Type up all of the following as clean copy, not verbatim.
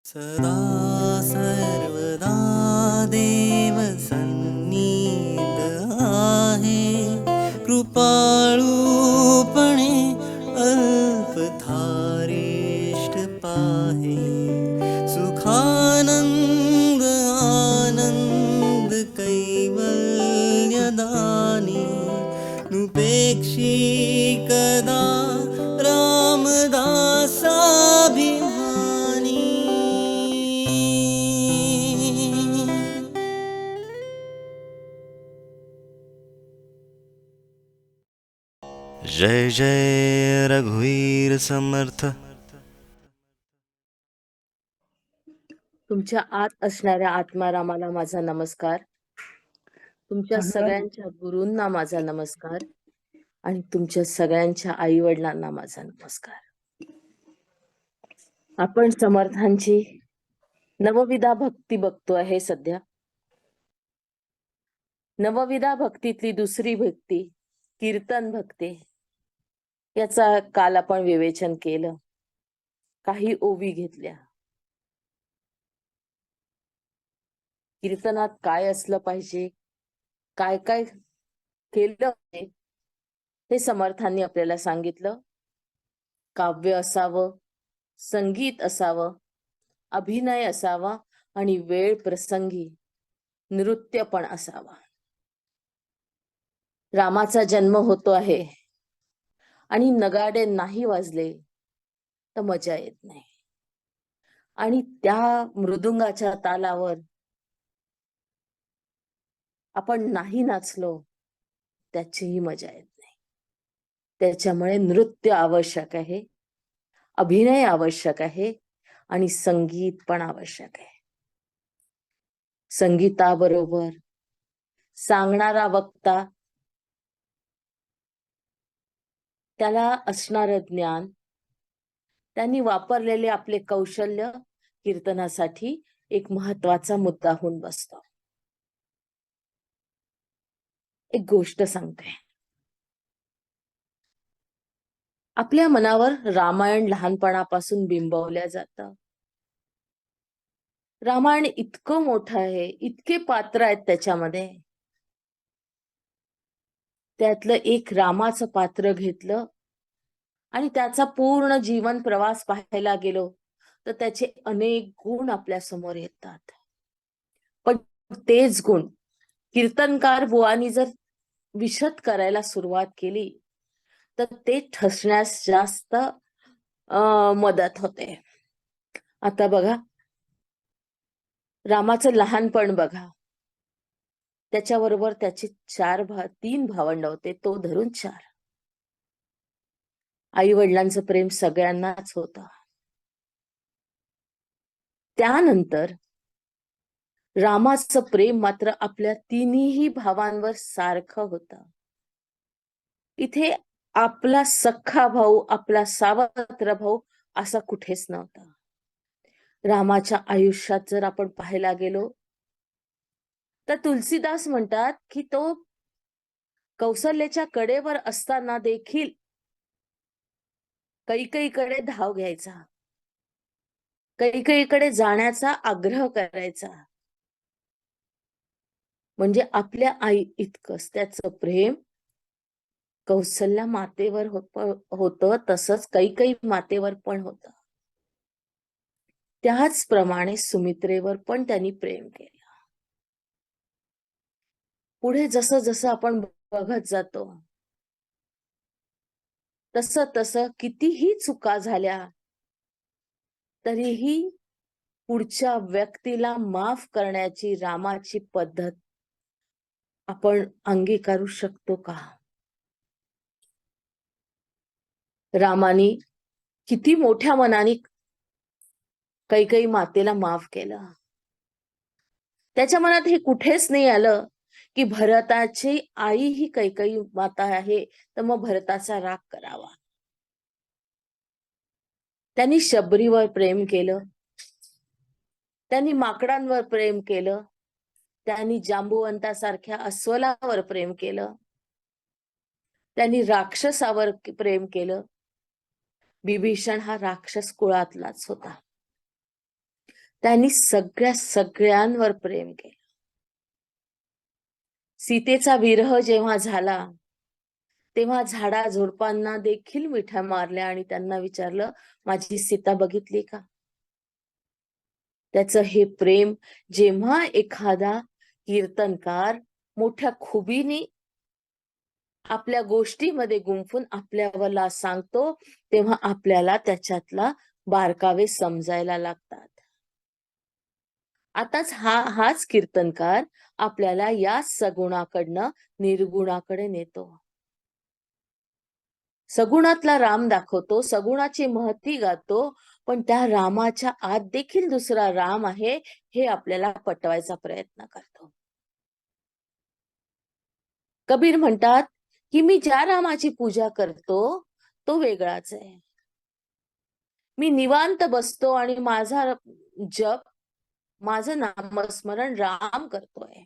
सदा सर्वदा देव सन्निध आहे, कृपाळूपणे अल्पधारिष्ठ पाहे. सुखानंद आनंद कैवल्यदानी, नुपेक्षी कदा रामदासाभिमानी. जय जय रघुवीर समर्थ. तुमच्या आत असणाऱ्या आत्मारामाला माझा नमस्कार. तुमच्या सगळ्यांच्या गुरूंना माझा नमस्कार आणि तुमच्या सगळ्यांच्या आई वडिलांना माझा नमस्कार. आपण समर्थांची नवविधा भक्ती बघतो आहे सध्या. नवविधा भक्तीतली दुसरी भक्ती कीर्तन भक्ती, याचा काल आपण विवेचन केलं. काही ओवी घेतल्या. कीर्तनात काय असलं पाहिजे, काय काय केलं पाहिजे, हे समर्थांनी आपल्याला सांगितलं. काव्य असावं, संगीत असावं, अभिनय असावा आणि वेळ प्रसंगी नृत्य पण असावा. रामाचा जन्म होतो आहे आणि नगाडे नाही वाजले तर मजा येत नाही, आणि त्या मृदुंगाच्या तालावर आपण नाही नाचलो त्याचीही मजा येत नाही. त्याच्यामुळे नृत्य आवश्यक आहे, अभिनय आवश्यक आहे आणि संगीत पण आवश्यक आहे. संगीताबरोबर सांगणारा वक्ता, त्याला असणारं ज्ञान, त्यांनी वापरलेले आपले कौशल्य कीर्तनासाठी एक महत्वाचा मुद्दा होऊन बसतो. एक गोष्ट सांगते. आपल्या मनावर रामायण लहानपणापासून बिंबवल्या जातं. रामायण इतकं मोठं आहे, इतके पात्र आहेत त्याच्यामध्ये. त्यातलं एक रामाचं पात्र घेतलं आणि त्याचा पूर्ण जीवन प्रवास पाहायला गेलो तर त्याचे अनेक गुण आपल्या समोर येतात. पण तेच गुण कीर्तनकार बुवानी जर विशद करायला सुरुवात केली तर ते ठसण्यास जास्त मदत होते. आता बघा, रामाचं लहानपण बघा. त्याच्याबरोबर त्याचे तीन भावंड होते, तो धरून 4. आई वडिलांचं प्रेम सगळ्यांनाच होतं. त्यानंतर रामाचं प्रेम मात्र आपल्या तिन्ही भावांवर सारखं होतं. इथे आपला सख्खा भाऊ, आपला सावत्र भाऊ असा कुठेच नव्हता. रामाच्या आयुष्यात जर आपण पाहायला गेलो तर तुलसीदास म्हणतात की तो कौसल्याच्या कडेवर असताना देखील कैकेयीकडे धाव घ्यायचा, कैकेयीकडे जाण्याचा आग्रह करायचा. म्हणजे आपल्या आई इतकंच त्याचं प्रेम कौसल्या मातेवर होतं, तसंच कैकेयी मातेवर पण होतं. त्याचप्रमाणे सुमित्रेवर पण त्यांनी प्रेम केलं. पुढे जसं जसं आपण बघत जातो तसं तसं कितीही चुका झाल्या तरीही पुढच्या व्यक्तीला माफ करण्याची रामाची पद्धत आपण अंगीकारू शकतो का? रामानी किती मोठ्या मनाने कैकेयी मातेला माफ केलं. त्याच्या मनात हे कुठेच नाही आलं की भरताची आई ही कैकेयी माता आहे तर मग भरताचा राग करावा. त्यांनी शबरीवर प्रेम केलं, त्यांनी माकडांवर प्रेम केलं, त्यांनी जांबुवंतासारख्या अस्वलावर प्रेम केलं, त्यांनी राक्षसावर प्रेम केलं. बिभीषण हा राक्षस कुळातलाच होता. त्यांनी सगळ्यांवर प्रेम केलं. सीतेचा विरह जेव्हा झाला तेव्हा झाडाझुडपांना देखील मिठ्या मारल्या आणि त्यांना विचारलं, माझी सीता बघितली का? त्याचं हे प्रेम जेव्हा एखादा कीर्तनकार मोठ्या खुबीने आपल्या गोष्टीमध्ये गुंफून आपल्याला सांगतो तेव्हा आपल्याला त्याच्यातला बारकावे समजायला लागतात. आताच हाच कीर्तनकार आपल्याला या सगुणाकडनं निर्गुणाकडे नेतो. सगुणातला राम दाखवतो, सगुणाची महती गातो, पण त्या रामाच्या आत देखील दुसरा राम आहे हे आपल्याला पटवायचा प्रयत्न करतो. कबीर म्हणतात की मी ज्या रामाची पूजा करतो तो वेगळाच आहे. मी निवांत बसतो आणि माझा जप, माझं नामस्मरण राम करतोय.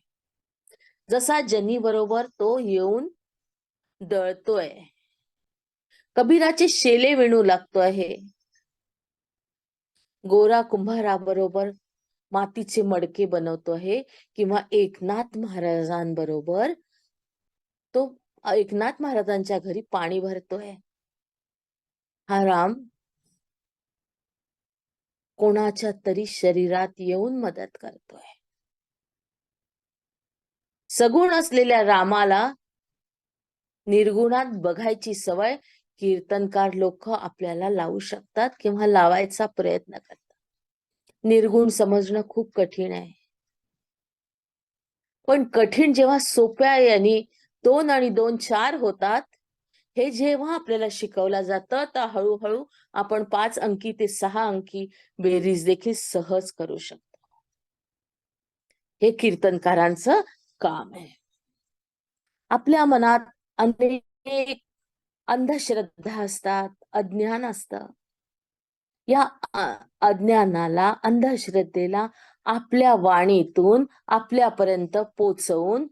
जसा जनी बरोबर तो येऊन दळतोय, कबीराचे शेले विणू लागतो आहे, गोरा कुंभाराबरोबर मातीचे मडके बनवतो आहे, किंवा एकनाथ महाराजांबरोबर तो एकनाथ महाराजांच्या घरी पाणी भरतोय. हा राम कोणाच्या तरी शरीरात येऊन मदत करतोय. सगुण असलेल्या रामाला निर्गुणात बघायची सवय कीर्तनकार लोक आपल्याला लावू शकतात किंवा लावायचा प्रयत्न करतात. निर्गुण समजणं खूप कठीण आहे, पण कठीण जेव्हा सोप्या याने 2 आणि 2 4 होतात, हे जेव्हा आपल्याला शिकवलं जातं तर हळूहळू आपण 5 अंकी ते 6 अंकी बेरीज देखील सहज करू शकतो. हे कीर्तनकारांचं काम आहे. आपल्या मनात अनेक अंधश्रद्धा असतात, अज्ञान असतं. या अज्ञानाला, अंधश्रद्धेला आपल्या वाणीतून आपल्यापर्यंत पोचवून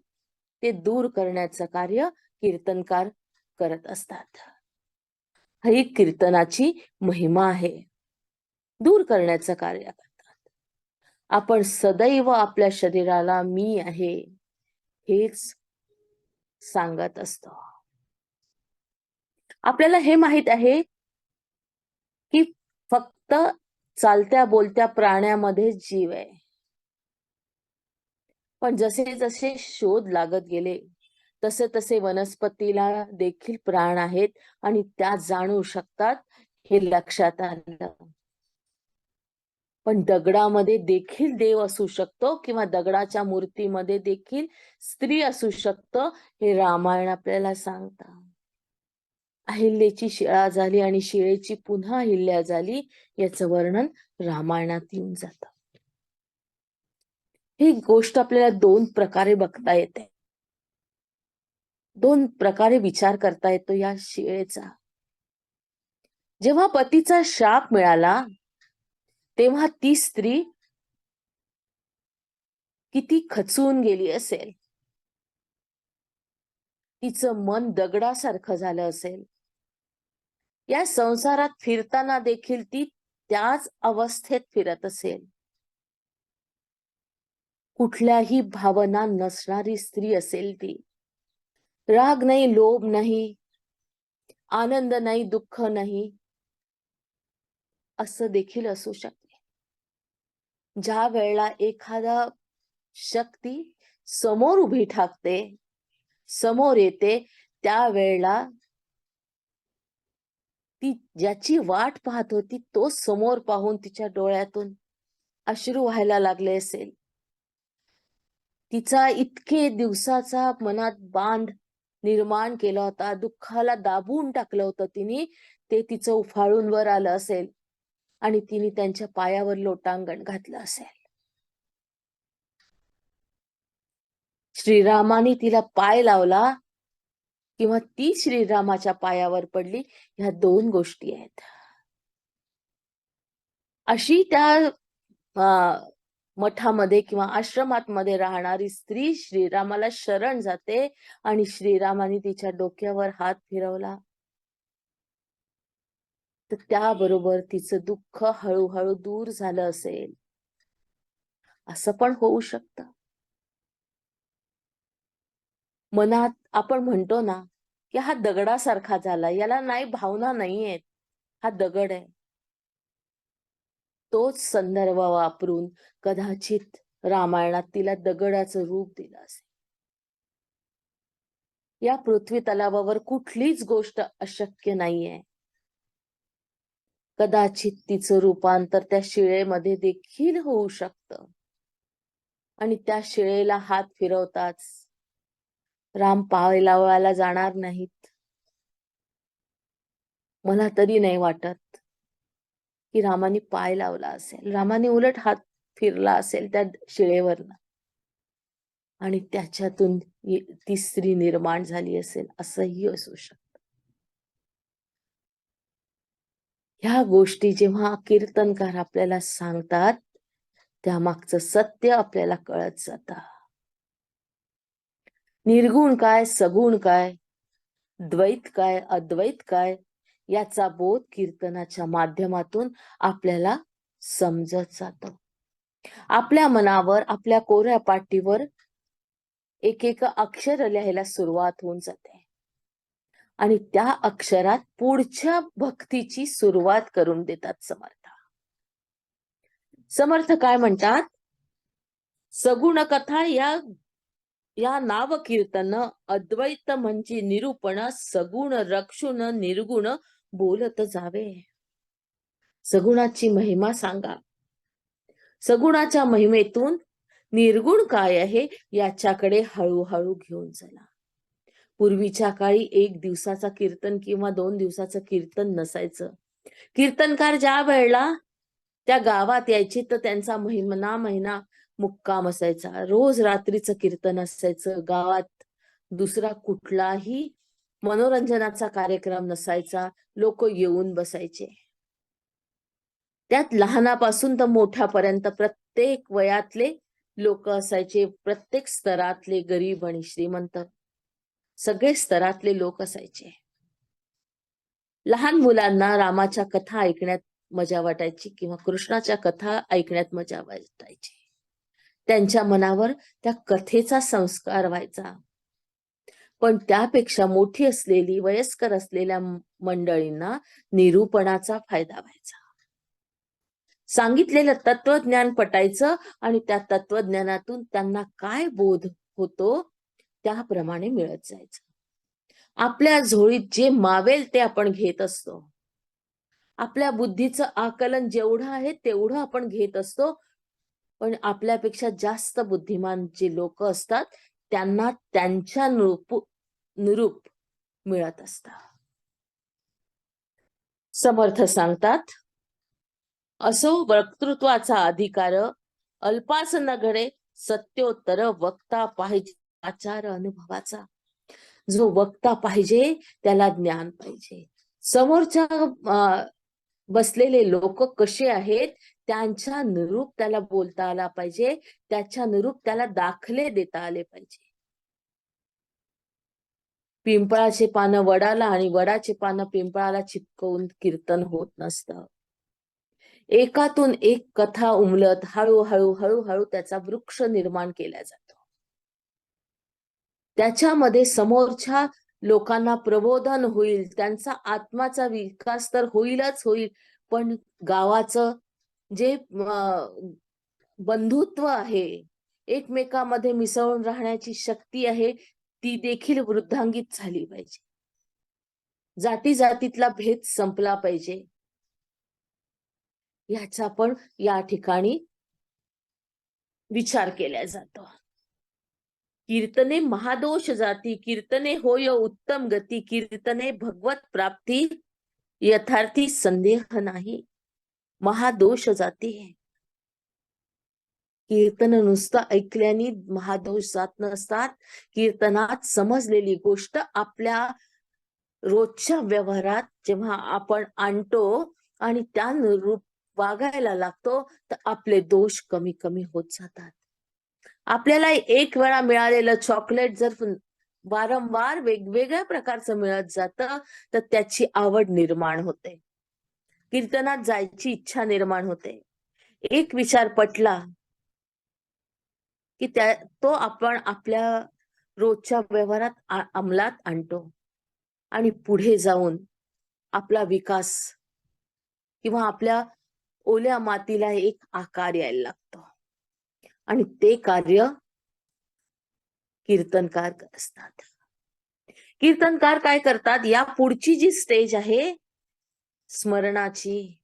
ते दूर करण्याचं कार्य कीर्तनकार करत असतात. ही कीर्तनाची महिमा आहे, दूर करण्याचं कार्य करतात. आपण सदैव आपल्या शरीराला मी आहे हेच सांगत असतो. आपल्याला हे माहित आहे की फक्त चालत्या बोलत्या प्राण्यामध्ये जीव आहे, पण जसे जसे शोध लागत गेले तसे तसे वनस्पतीला देखील प्राण आहेत आणि त्या जाणू शकतात हे लक्षात आलं. पण दगडामध्ये देखील देव असू शकतो किंवा दगडाच्या मूर्तीमध्ये देखील स्त्री असू शकतं हे रामायण आपल्याला सांगतं. अहिल्याची शिळा झाली आणि शिळेची पुन्हा अहिल्या झाली याचं वर्णन रामायणात येऊन जातं. ही गोष्ट आपल्याला 2 प्रकारे बघता येते, 2 प्रकारे विचार करता येतो या शिळेचा. जेव्हा पतीचा शाप मिळाला तेव्हा ती स्त्री किती खचून गेली असेल, तिचं मन दगडासारखं झालं असेल. या संसारात फिरताना देखील ती त्याच अवस्थेत फिरत असेल. कुठल्याही भावना नसणारी स्त्री असेल ती. राग नाही, लोभ नाही, आनंद नाही, दुःख नाही, असं देखील असू शकते. ज्या वेळेला एखादा शक्ती समोर उभी ठाकते, समोर येते, त्यावेळेला ती ज्याची वाट पाहत होती तो समोर पाहून तिच्या डोळ्यातून अश्रू व्हायला लागले असेल. तिचा इतके दिवसाचा मनात बांध निर्माण केला होता, दुःखाला दाबून टाकलं होतं तिने, ते तिचं उफाळून वर आलं असेल आणि तिने त्यांच्या पायावर लोटांगण घातलं असेल. श्रीरामाने तिला पाय लावला किंवा ती श्रीरामाच्या पायावर पडली, ह्या 2 गोष्टी आहेत. अशी त्या मठामध्ये किंवा आश्रमात मध्ये राहणारी स्त्री श्रीरामाला शरण जाते आणि श्रीरामाने तिच्या डोक्यावर हात फिरवला तर त्याबरोबर तिचं दुःख हळूहळू दूर झालं असेल. असं पण होऊ शकतं. मनात आपण म्हणतो ना, की हा दगडासारखा झाला, याला नाही भावना नाहीयेत, हा दगड आहे. तोच संदर्भ वापरून कदाचित रामायणात तिला दगडाचं रूप दिलं असेल. या पृथ्वी तलावावर कुठलीच गोष्ट अशक्य नाहीये. कदाचित तिचं रूपांतर त्या शिळेमध्ये देखील होऊ शकतं. आणि त्या शिळेला हात फिरवताच राम पाय लावायला जाणार नाहीत. मला तरी नाही वाटत की रामाने पाय लावला असेल. रामाने उलट हात फिरला असेल त्या शिळेवरनं आणि त्याच्यातून ती स्त्री निर्माण झाली असेल, असंही असू शकतं. ह्या गोष्टी जेव्हा कीर्तनकार आपल्याला सांगतात, त्यामागचं सत्य आपल्याला कळत जातं. निर्गुण काय, सगुण काय, द्वैत काय, अद्वैत काय, याचा बोध कीर्तनाच्या माध्यमातून आपल्याला समजत जातो. आपल्या मनावर, आपल्या कोऱ्या पाटीवर एक एक अक्षर लिहायला सुरुवात होऊन जाते आणि त्या अक्षरात पुढच्या भक्तीची सुरुवात करून देतात समर्थ. समर्थ काय म्हणतात? सगुण कथा या नाव कीर्तन अद्वैत म्हणजे निरूपण, सगुण रक्षुण निर्गुण बोलत जावे. सगुणाची महिमा सांगा. सगुणाच्या महिमेतून निर्गुण काय आहे याच्याकडे हळूहळू घेऊन चला. पूर्वीच्या काळी 1 दिवसाचा कीर्तन किंवा 2 दिवसाचं कीर्तन नसायचं. कीर्तनकार ज्या वेळेला त्या गावात यायचे तर त्यांचा महिना मुक्काम असायचा. रोज रात्रीचं कीर्तन असायचं. गावात दुसरा कुठलाही मनोरंजनाचा कार्यक्रम नसायचा. लोक येऊन बसायचे. त्यात लहानापासून तर मोठ्यापर्यंत प्रत्येक वयातले लोक असायचे. प्रत्येक स्तरातले, गरीब आणि श्रीमंत, सगळे स्तरातले लोक असायचे. लहान मुलांना रामाच्या कथा ऐकण्यात मजा वाटायची किंवा कृष्णाच्या कथा ऐकण्यात मजा वाटायची. त्यांच्या मनावर त्या कथेचा संस्कार व्हायचा. पण त्यापेक्षा मोठी असलेली, वयस्कर असलेल्या मंडळींना निरूपणाचा फायदा व्हायचा. सांगितलेलं तत्वज्ञान पटायचं आणि त्या तत्वज्ञानातून त्यांना काय बोध होतो त्याप्रमाणे मिळत जायचं. आपल्या झोळीत जे मावेल ते आपण घेत असतो. आपल्या बुद्धीचं आकलन जेवढं आहे तेवढं आपण घेत असतो. पण आपल्यापेक्षा जास्त बुद्धिमान जे लोक असतात त्यांना त्यांच्या निरूप मिळत असतात. समर्थ सांगतात, असो वक्तृत्वाचा अधिकार, अल्पास न घडे सत्योत्तर वक्ता पाहिजे आचार अनुभवाचा. जो वक्ता पाहिजे त्याला ज्ञान पाहिजे. समोरच्या बसलेले लोक कसे आहेत त्यांच्या निरूप त्याला बोलता आला पाहिजे. त्याच्या निरूप त्याला दाखले देता आले पाहिजे. पिंपळाचे पानं वडाला आणि वडाचे पानं पिंपळाला चिपकवून कीर्तन होत नसतं. एकातून एक कथा उमलत हळूहळू हळूहळू त्याचा वृक्ष निर्माण केला जातो. त्याच्यामध्ये समोरच्या लोकांना प्रबोधन होईल, त्यांचा आत्माचा विकास तर होईलच होईल, पण गावाचं जे बंधुत्व आहे, एकमेकांमध्ये मिसळून राहण्याची शक्ती आहे, ती देखील वृद्धांगित झाली पाहिजे. जाती जातीतला भेद संपला पाहिजे. याचा पण या ठिकाणी विचार केला जातो. कीर्तने महादोष जाती, कीर्तने होय उत्तम गती, कीर्तने भगवत प्राप्ती, यथार्थी संदेह नाही. महादोष जाती. कीर्तन नुसतं ऐकल्याने महादोष जात नसतात. कीर्तनात समजलेली गोष्ट आपल्या रोजच्या व्यवहारात जेव्हा आपण आणतो आणि त्यानुरूप वागायला लागतो तर आपले दोष कमी कमी होत जातात. आपल्याला एक वेळा मिळालेलं चॉकलेट जर वारंवार वेगवेगळ्या प्रकारचं मिळत जातं तर त्याची आवड निर्माण होते. कीर्तनात जायची इच्छा निर्माण होते. एक विचार पटला की तो आपण आपल्या रोजच्या व्यवहारात अंमलात आणतो आणि पुढे जाऊन आपला विकास किंवा आपल्या ओल्या मातीला एक आकार यायला लागतो आणि ते कार्य कीर्तनकार असतात. कीर्तनकार काय करतात, या पुढची जी स्टेज आहे स्मरणाची,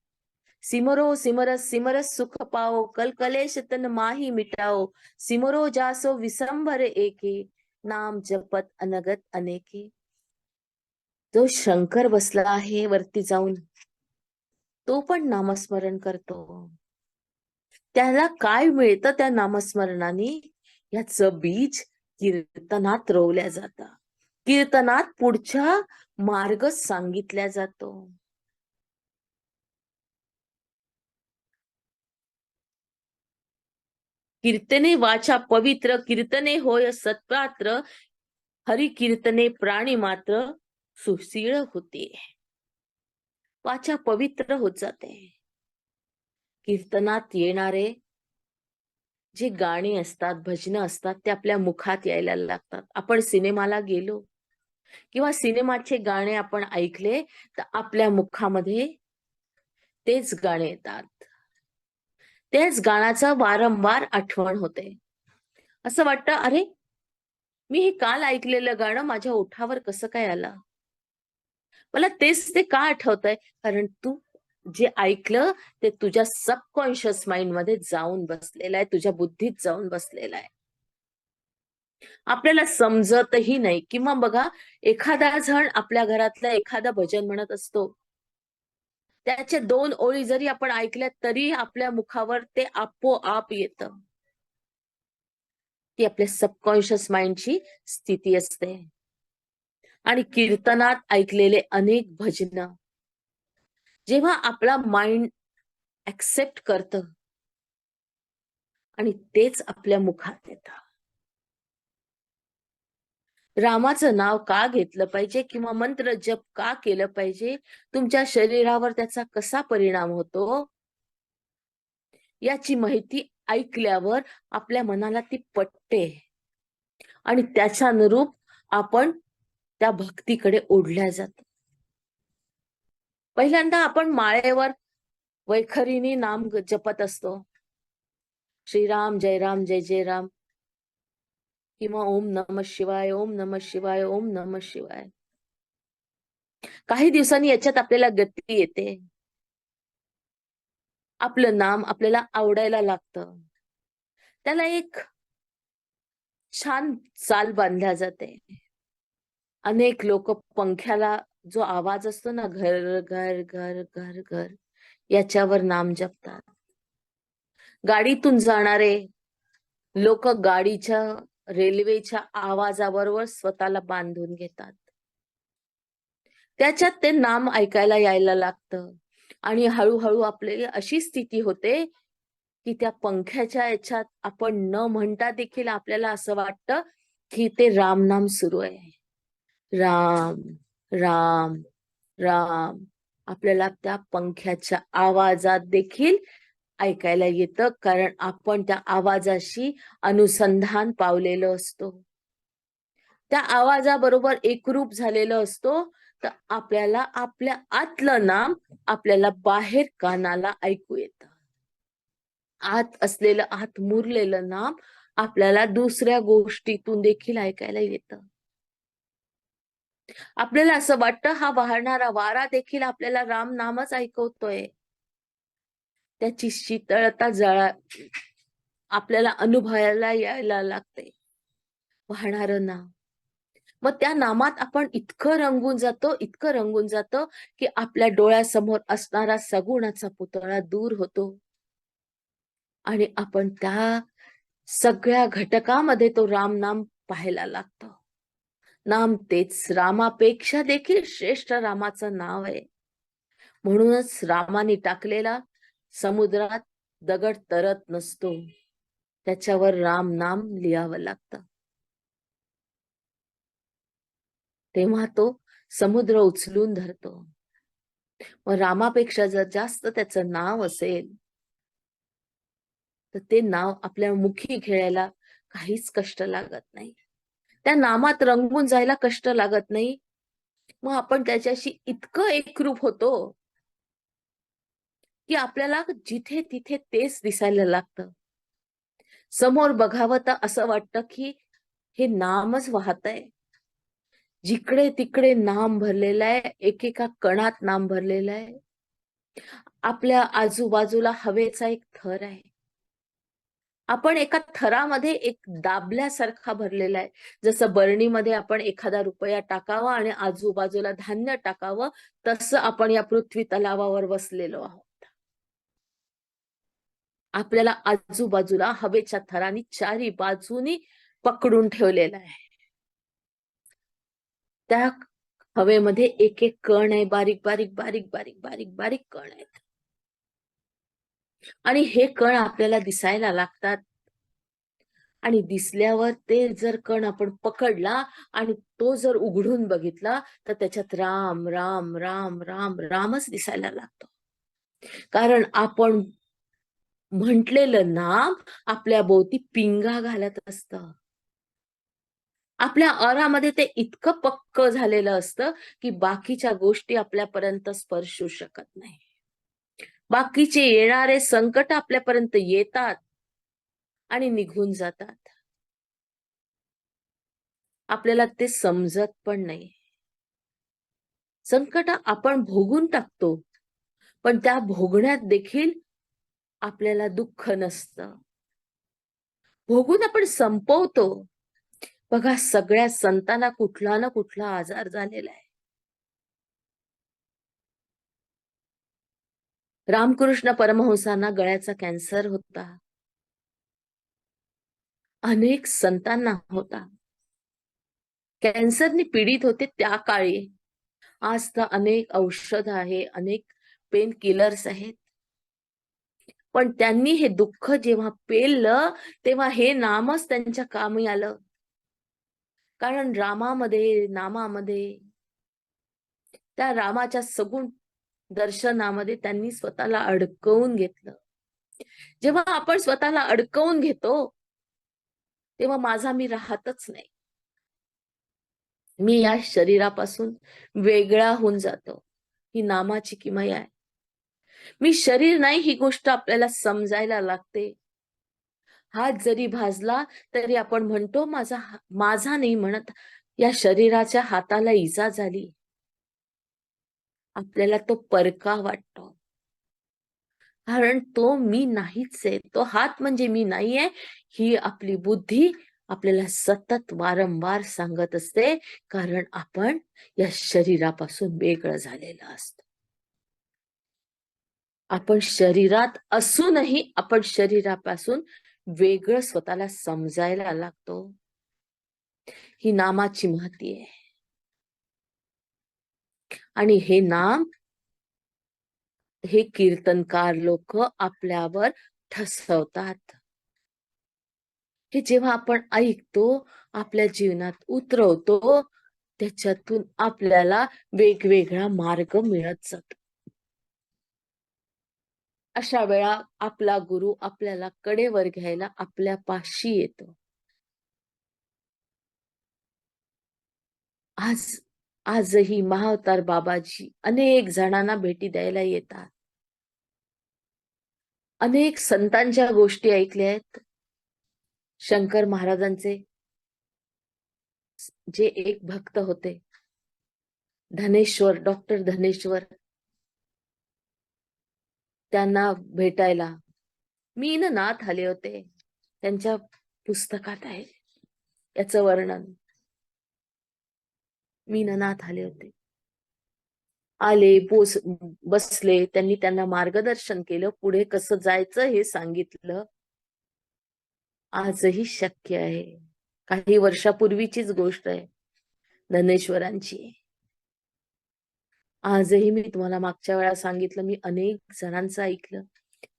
सिमरो सिमरस सिमरस सुख पाओ, कल कलेश तन माही मिटाओ, सिमरो जासो विसंभर एके, नाम जपत अनगत अनेके. जो शंकर बसला आहे वरती जाऊन, तो पण नामस्मरण करतो. त्याला काय मिळतं त्या नामस्मरणाने, याचं बीज कीर्तनात रोवल्या जातं. कीर्तनात पुढचा मार्ग सांगितला जातो. कीर्तने वाचा पवित्र, कीर्तने होय सत्पात्र, हरी कीर्तने प्राणी मात्र सुशीळ होते. वाचा पवित्र होत जाते. कीर्तनात येणारे जे गाणी असतात, भजनं असतात, ते आपल्या मुखात यायला लागतात. आपण सिनेमाला गेलो किंवा सिनेमाचे गाणे आपण ऐकले तर आपल्या मुखामध्ये तेच गाणे येतात. तेच गाण्याचं वारंवार आठवण होते. असं वाटतं, अरे मी हे काल ऐकलेलं गाणं माझ्या ओठावर कसं काय आलं? मला तेच ते का आठवतंय? कारण तू जे ऐकलं ते तुझ्या सबकॉन्शियस माइंड मध्ये जाऊन बसलेलं आहे, तुझ्या बुद्धीत जाऊन बसलेलं आहे. आपल्याला समजतही नाही. किंवा बघा, एखादा जण आपल्या घरातलं एखादं भजन म्हणत असतो, त्याचे 2 ओळी जरी आपण ऐकल्या तरी आपल्या मुखावर ते आपोआप येतं. ती आपल्या सबकॉन्शियस माइंडची स्थिती असते. आणि कीर्तनात ऐकलेले अनेक भजन जेव्हा आपला माइंड ऍक्सेप्ट करतं आणि तेच आपल्या मुखात येतं. रामाचं नाव का घेतलं पाहिजे किंवा मंत्र जप का केलं पाहिजे, तुमच्या शरीरावर त्याचा कसा परिणाम होतो, याची माहिती ऐकल्यावर आपल्या मनाला ती पटते आणि त्याच्या अनुरूप आपण त्या भक्तीकडे ओढल्या जातो. पहिल्यांदा आपण माळेवर वैखरीने नाम जपत असतो, श्रीराम जय राम जय जय राम, किंवा ओम नमः शिवाय, ओम नमः शिवाय, ओम नमः शिवाय. काही दिवसांनी याच्यात आपल्याला गती येते. आपलं नाम आपल्याला आवडायला लागतं. त्याला एक छान चाल बांधल्या जाते. अनेक लोक पंख्याला जो आवाज असतो ना, घर घर घर घर घर, याच्यावर नाम जपतात. गाडीतून जाणारे लोक गाडीच्या रेल्वेच्या आवाजाबरोबर स्वतःला बांधून घेतात. त्याच्यात ते नाम ऐकायला यायला लागतं आणि हळूहळू आपली अशी स्थिती होते की त्या पंख्याच्या याच्यात आपण न म्हणता देखील आपल्याला असं वाटतं की ते राम नाम सुरू आहे. राम राम राम आपल्याला त्या पंख्याच्या आवाजात देखील ऐकायला येतं, कारण आपण त्या आवाजाशी अनुसंधान पावलेलं असतो, त्या आवाजाबरोबर एकरूप झालेलं असतो. तर आपल्याला आपल्या आतलं नाम आपल्याला बाहेर कानाला ऐकू येतं. आत असलेलं, आत मुरलेलं नाम आपल्याला दुसऱ्या गोष्टीतून देखील ऐकायला येतं. आपल्याला असं वाटतं हा वाहणारा वारा देखील आपल्याला राम नामच ऐकवतोय. त्याची शीतळता आपल्याला अनुभवायला यायला लागते, वाहणारं नाम. मग त्या नामात आपण इतकं रंगून जातो, इतकं रंगून जातो की आपल्या डोळ्यासमोर असणारा सगुणाचा पुतळा दूर होतो आणि आपण त्या सगळ्या घटकामध्ये तो राम नाम पाहायला लागतो. नाम तेच रामापेक्षा देखील श्रेष्ठ रामाचं नाव आहे. म्हणूनच रामाने टाकलेला समुद्रात दगड तरत नसतो, त्याच्यावर राम नाम लिहावं लागतं. तेव्हा तो समुद्र उचलून धरतो. मग रामापेक्षा जर जास्त त्याचं नाव असेल तर ते नाव आपल्या मुखी घ्यायला काहीच कष्ट लागत नाही. त्या नामात रंगून जायला कष्ट लागत नाही. मग आपण त्याच्याशी इतकं एकरूप होतो, की आपल्याला जिथे तिथे तेच दिसायला लागतं. समोर बघावं तर असं वाटतं, की हे नामच वाहतंय. जिकडे तिकडे नाम भरलेलं आहे, एकेका कणात नाम भरलेलं आहे. आपल्या आजूबाजूला हवेचा एक थर आहे. आपण एका थरामध्ये एक दाबल्यासारखा भरलेला आहे. जसं बरणीमध्ये आपण एखादा रुपया टाकावा आणि आजूबाजूला धान्य टाकावं, तसं आपण या पृथ्वी तलावावर बसलेलो आहोत. आपल्याला आजूबाजूला हवेच्या थरांनी चारी बाजूनी पकडून ठेवलेलं आहे. त्या हवेमध्ये एक एक कण आहे, बारीक बारीक बारीक बारीक बारीक बारीक कण आहेत. आणि हे कण आपल्याला दिसायला लागतात. आणि दिसल्यावर ते जर कण आपण पकडला आणि तो जर उघडून बघितला, तर त्याच्यात राम राम राम राम रामच दिसायला लागतो. कारण आपण म्हटलेलं नाम आपल्या भोवती पिंगा घालत असतं. आपल्या अरामध्ये ते इतकं पक्क झालेलं असतं, की बाकीच्या गोष्टी आपल्यापर्यंत स्पर्शू शकत नाही. बाकीचे येणारे संकट आपल्यापर्यंत येतात आणि निघून जातात. आपल्याला ते समजत पण नाही. संकट आपण भोगून टाकतो, पण त्या भोगण्यात देखील आपल्याला दुःख नसतं. भोगून आपण संपवतो. बघा, सगळ्या संतांना कुठला ना कुठला आजार झालेला आहे. रामकृष्ण परमहंसांना गळ्याचा कॅन्सर होता. अनेक संतांना होता. कॅन्सरने पीडित होते त्या काळी. आज तर अनेक औषध आहे, अनेक पेन किलर्स आहेत. पण त्यांनी हे दुःख जेव्हा पेललं, तेव्हा हे नामच त्यांच्या कामी आलं. कारण रामामध्ये, नामामध्ये, त्या रामाच्या सगुण दर्शनामध्ये त्यांनी स्वतःला अडकवून घेतलं. जेव्हा आपण स्वतःला अडकवून घेतो, तेव्हा माझा मी राहतच नाही. मी या शरीरापासून वेगळा होऊन जातो. ही नामाची किमया आहे. मी शरीर नाही, ही गोष्ट आपल्याला समजायला लागते. हात जरी भाजला तरी आपण म्हणतो माझा नाही म्हणत, या शरीराच्या हाताला इजा झाली. आपल्याला तो परका वाटतो. कारण तो मी नाहीच आहे. तो हात म्हणजे मी नाहीये, ही आपली बुद्धी आपल्याला सतत वारंवार सांगत असते. कारण आपण या शरीरापासून वेगळं झालेलं असतं. आपण शरीरात असूनही आपण शरीरापासून वेगळं स्वतःला समजायला लागतो. ही नामाची महती आहे. आणि हे नाम, हे कीर्तनकार लोक आपल्यावर ठसवतात. हे जेव्हा आपण ऐकतो, आपल्या जीवनात उतरवतो, त्याच्यातून आपल्याला वेगवेगळा मार्ग मिळत जातो. अशा वेळा आपला गुरु आपल्याला कडेवर घ्यायला आपल्या पाशी येतो. आजही महाअवतार बाबाजी अनेक जणांना भेटी द्यायला येतात. अनेक संतांच्या गोष्टी ऐकल्या आहेत. शंकर महाराजांचे जे एक भक्त होते, धनेश्वर, डॉक्टर धनेश्वर, त्यांना भेटायला मीननाथ आले होते. त्यांच्या पुस्तकात आहे याचं वर्णन. मीननाथ आले होते. आले, बसले, त्यांनी त्यांना मार्गदर्शन केलं, पुढे कसं जायचं हे सांगितलं. आजही शक्य आहे. काही वर्षापूर्वीचीच गोष्ट आहे धनेश्वरांची. आजही मी तुम्हाला मागच्या वेळा सांगितलं, मी अनेक जणांचं ऐकलं.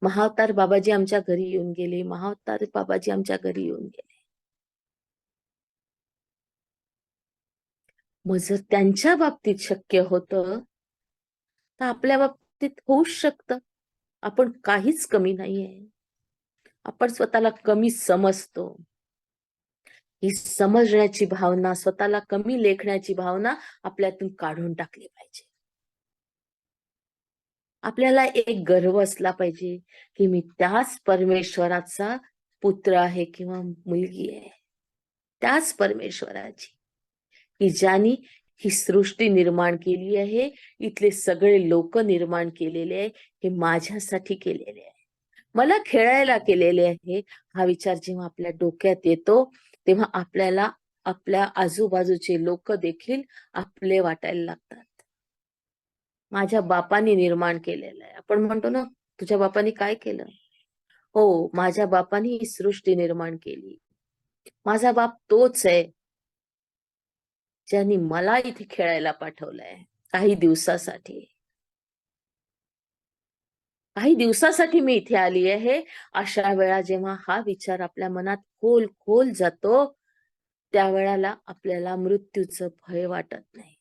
महाअवतार बाबाजी आमच्या घरी येऊन गेले, महाअवतार बाबाजी आमच्या घरी येऊन गेले. मग जर त्यांच्या बाबतीत शक्य होतं, तर आपल्या बाबतीत होऊच शकतं. आपण काहीच कमी नाहीये. आपण स्वतःला कमी समजतो. ही समजण्याची भावना, स्वतःला कमी लेखण्याची भावना आपल्यातून काढून टाकली पाहिजे. आपल्याला एक गर्व असला पाहिजे की मी त्याच परमेश्वराचा पुत्र आहे किंवा मुलगी आहे, त्याच परमेश्वराची, की ज्यांनी ही सृष्टी निर्माण केली आहे, इथले सगळे लोक निर्माण केलेले आहे, हे माझ्यासाठी केलेले आहे, मला खेळायला केलेले आहे. हा विचार जेव्हा आपल्या डोक्यात येतो तेव्हा आपल्याला आपल्या आजूबाजूचे लोक देखील आपले वाटायला लागतात. माझ्या बापाने निर्माण केलेलं आहे. आपण म्हणतो ना, तुझ्या बापाने काय केलं? हो, माझ्या बापाने ही सृष्टी निर्माण केली. माझा बाप तोच आहे ज्यांनी मला इथे खेळायला पाठवलंय काही दिवसासाठी. काही दिवसासाठी मी इथे आली आहे. अशा वेळा जेव्हा हा विचार आपल्या मनात खोल खोल जातो, त्यावेळेला आपल्याला मृत्यूचं भय वाटत नाही.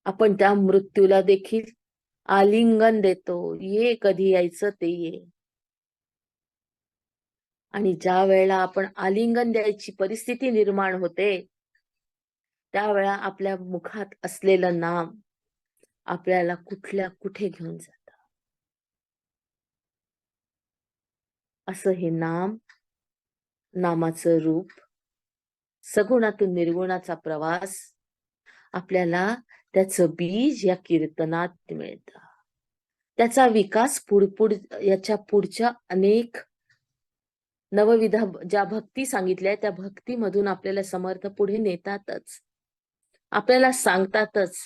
आपण त्या मृत्यूला देखील आलिंगन देतो, ये कधी यायचं ते ये. आणि ज्या वेळेला आपण आलिंगन द्यायची परिस्थिती निर्माण होते, त्यावेळा आपल्या मुखात असलेलं नाम आपल्याला कुठल्या कुठे घेऊन जातं. असं हे नाम, नामाचं रूप, सगुणातून निर्गुणाचा प्रवास, आपल्याला त्याचं बीज या कीर्तनात मिळतं. त्याचा विकास याच्या पुढच्या अनेक नवविधा ज्या भक्ती सांगितल्या त्या भक्तीमधून आपल्याला समर्थ पुढे नेतातच, आपल्याला सांगतातच.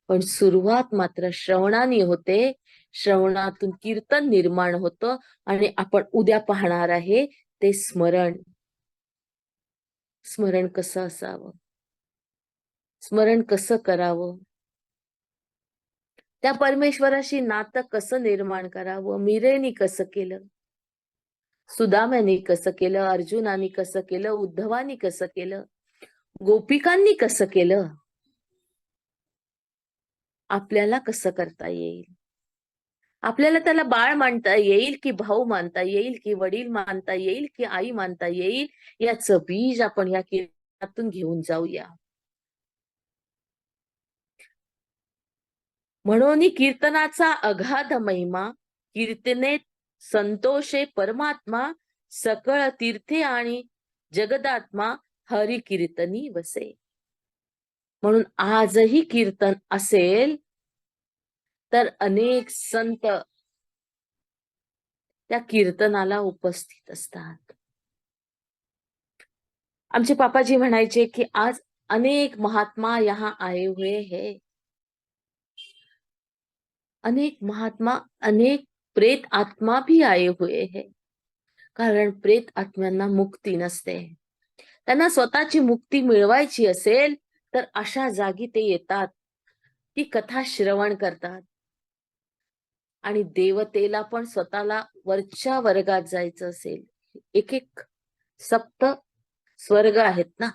पण सुरुवात मात्र श्रवणाने होते. श्रवणातून कीर्तन निर्माण होतं आणि आपण उद्या पाहणार आहे ते स्मरण. स्मरण कसं असावं, स्मरण कसं करावं, त्या परमेश्वराशी नातं कसं निर्माण करावं. मीरेनी कसं केलं, सुदाम्याने कसं केलं, अर्जुनाने कसं केलं, उद्धवानी कसं केलं, गोपिकांनी कसं केलं, आपल्याला कसं करता येईल. आपल्याला त्याला बाळ मानता येईल की भाऊ मानता येईल की वडील मानता येईल की आई मानता येईल, याचं बीज आपण या कीर्तनातून घेऊन जाऊया. म्हणून कीर्तनाचा अगाध महिमा, कीर्तने संतोषे परमात्मा, सकळ तीर्थे आणि जगदात्मा हरी कीर्तनी वसे. म्हणून आजही कीर्तन असेल तर अनेक संत त्या कीर्तनाला उपस्थित असतात. आमचे पापाजी म्हणायचे की आज अनेक महात्मा यहाँ आए हुए हैं. अनेक महात्मा, अनेक प्रेत आत्मा भी आए हुए हैं. कारण प्रेत आत्म्यांना मुक्ती नसते. त्यांना स्वतःची मुक्ती मिळवायची असेल तर अशा जागी ते येतात, ती कथा श्रवण करतात. आणि देवतेला पण स्वतःला वरच्या वर्गात जायचं असेल, एक एक सप्त स्वर्ग आहेत ना,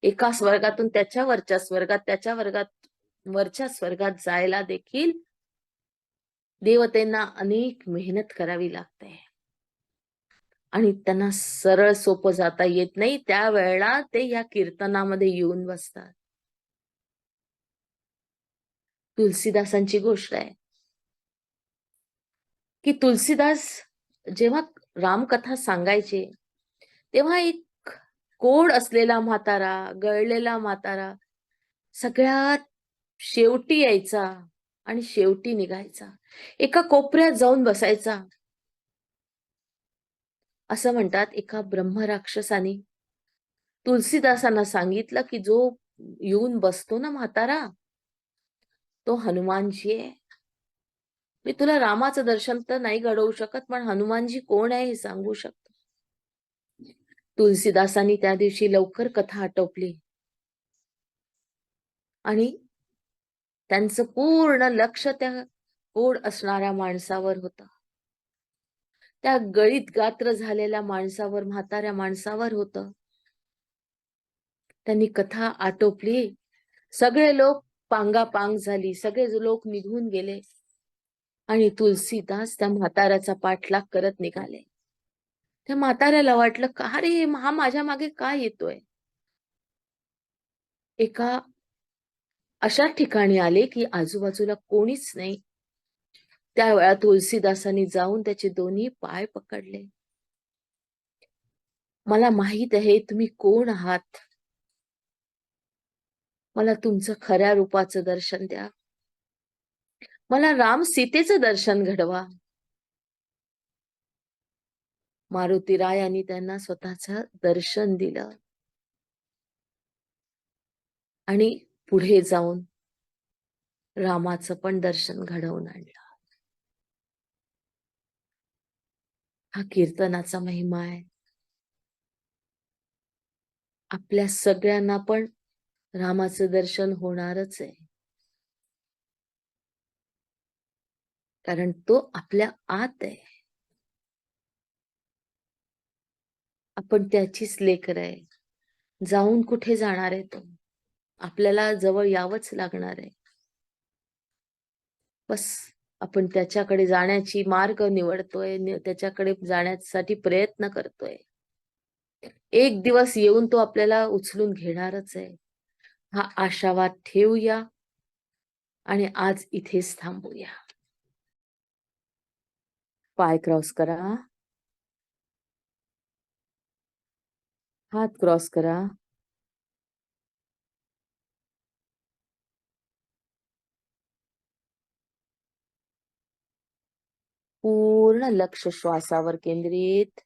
एका स्वर्गातून त्याच्या वरच्या स्वर्गात, त्याच्या वर्गात वरच्या स्वर्गात जायला देखील देवतेंना अनेक मेहनत करावी लागते आणि त्यांना सरळ सोपं जाता येत नाही. त्यावेळेला ते या कीर्तनामध्ये येऊन बसतात. तुलसीदासांची गोष्ट आहे की तुलसीदास जेव्हा रामकथा सांगायचे तेव्हा एक कोड असलेला म्हातारा, गळलेला म्हातारा सगळ्यात शेवटी यायचा आणि शेवटी निघायचा, एका कोपऱ्यात जाऊन बसायचा. असं म्हणतात एका ब्रह्मराक्षसाने तुलसीदासांना सांगितलं की जो येऊन बसतो ना म्हातारा, तो हनुमानजी आहे. मी तुला रामाचं दर्शन तर नाही घडवू शकत, पण हनुमानजी कोण आहे हे सांगू शकतो. तुलसीदासांनी त्या दिवशी लवकर कथा आटोपली आणि त्यांचं पूर्ण लक्ष त्या कोड असणाऱ्या माणसावर होतं, त्या गळीत गात्र झालेल्या माणसावर, म्हाताऱ्या माणसावर होतं. त्यांनी कथा आटोपली. सगळे लोक पांगापांग झाली, सगळे लोक निघून गेले आणि तुलसीदास त्या म्हाताऱ्याचा पाठलाग करत निघाले. त्या म्हाताऱ्याला वाटलं का रे हा माझ्या मागे का येतोय. एका अशा ठिकाणी आले की आजूबाजूला कोणीच नाही. त्यावेळा तुलसीदासांनी जाऊन त्याचे दोन्ही पाय पकडले. मला माहित आहे तुम्ही कोण आहात. मला तुमचं खऱ्या रूपाचं दर्शन द्या. मला राम सीतेचं दर्शन घडवा. मारुतीरायांनी त्यांना स्वतःचं दर्शन दिलं आणि पुढे जाऊन रामाचं पण दर्शन घडवून आणलं. हा कीर्तनाचा महिमा आहे. आपल्या सगळ्यांना पण रामाचं दर्शन होणारच आहे, कारण तो आपल्या आत आहे. आपण त्याचीच लेकरं आहे. जाऊन कुठे जाणार आहे तो. आपल्याला जवळ यावंच लागणार आहे. बस आपण त्याच्याकडे जाण्याची मार्ग निवडतोय, त्याच्याकडे जाण्यासाठी प्रयत्न करतोय. एक दिवस येऊन तो आपल्याला उचलून घेणारच आहे. हा आशावाद ठेवूया आणि आज इथेच थांबूया. पाय क्रॉस करा. हात क्रॉस करा. पूर्ण लक्ष श्वासावर केंद्रित.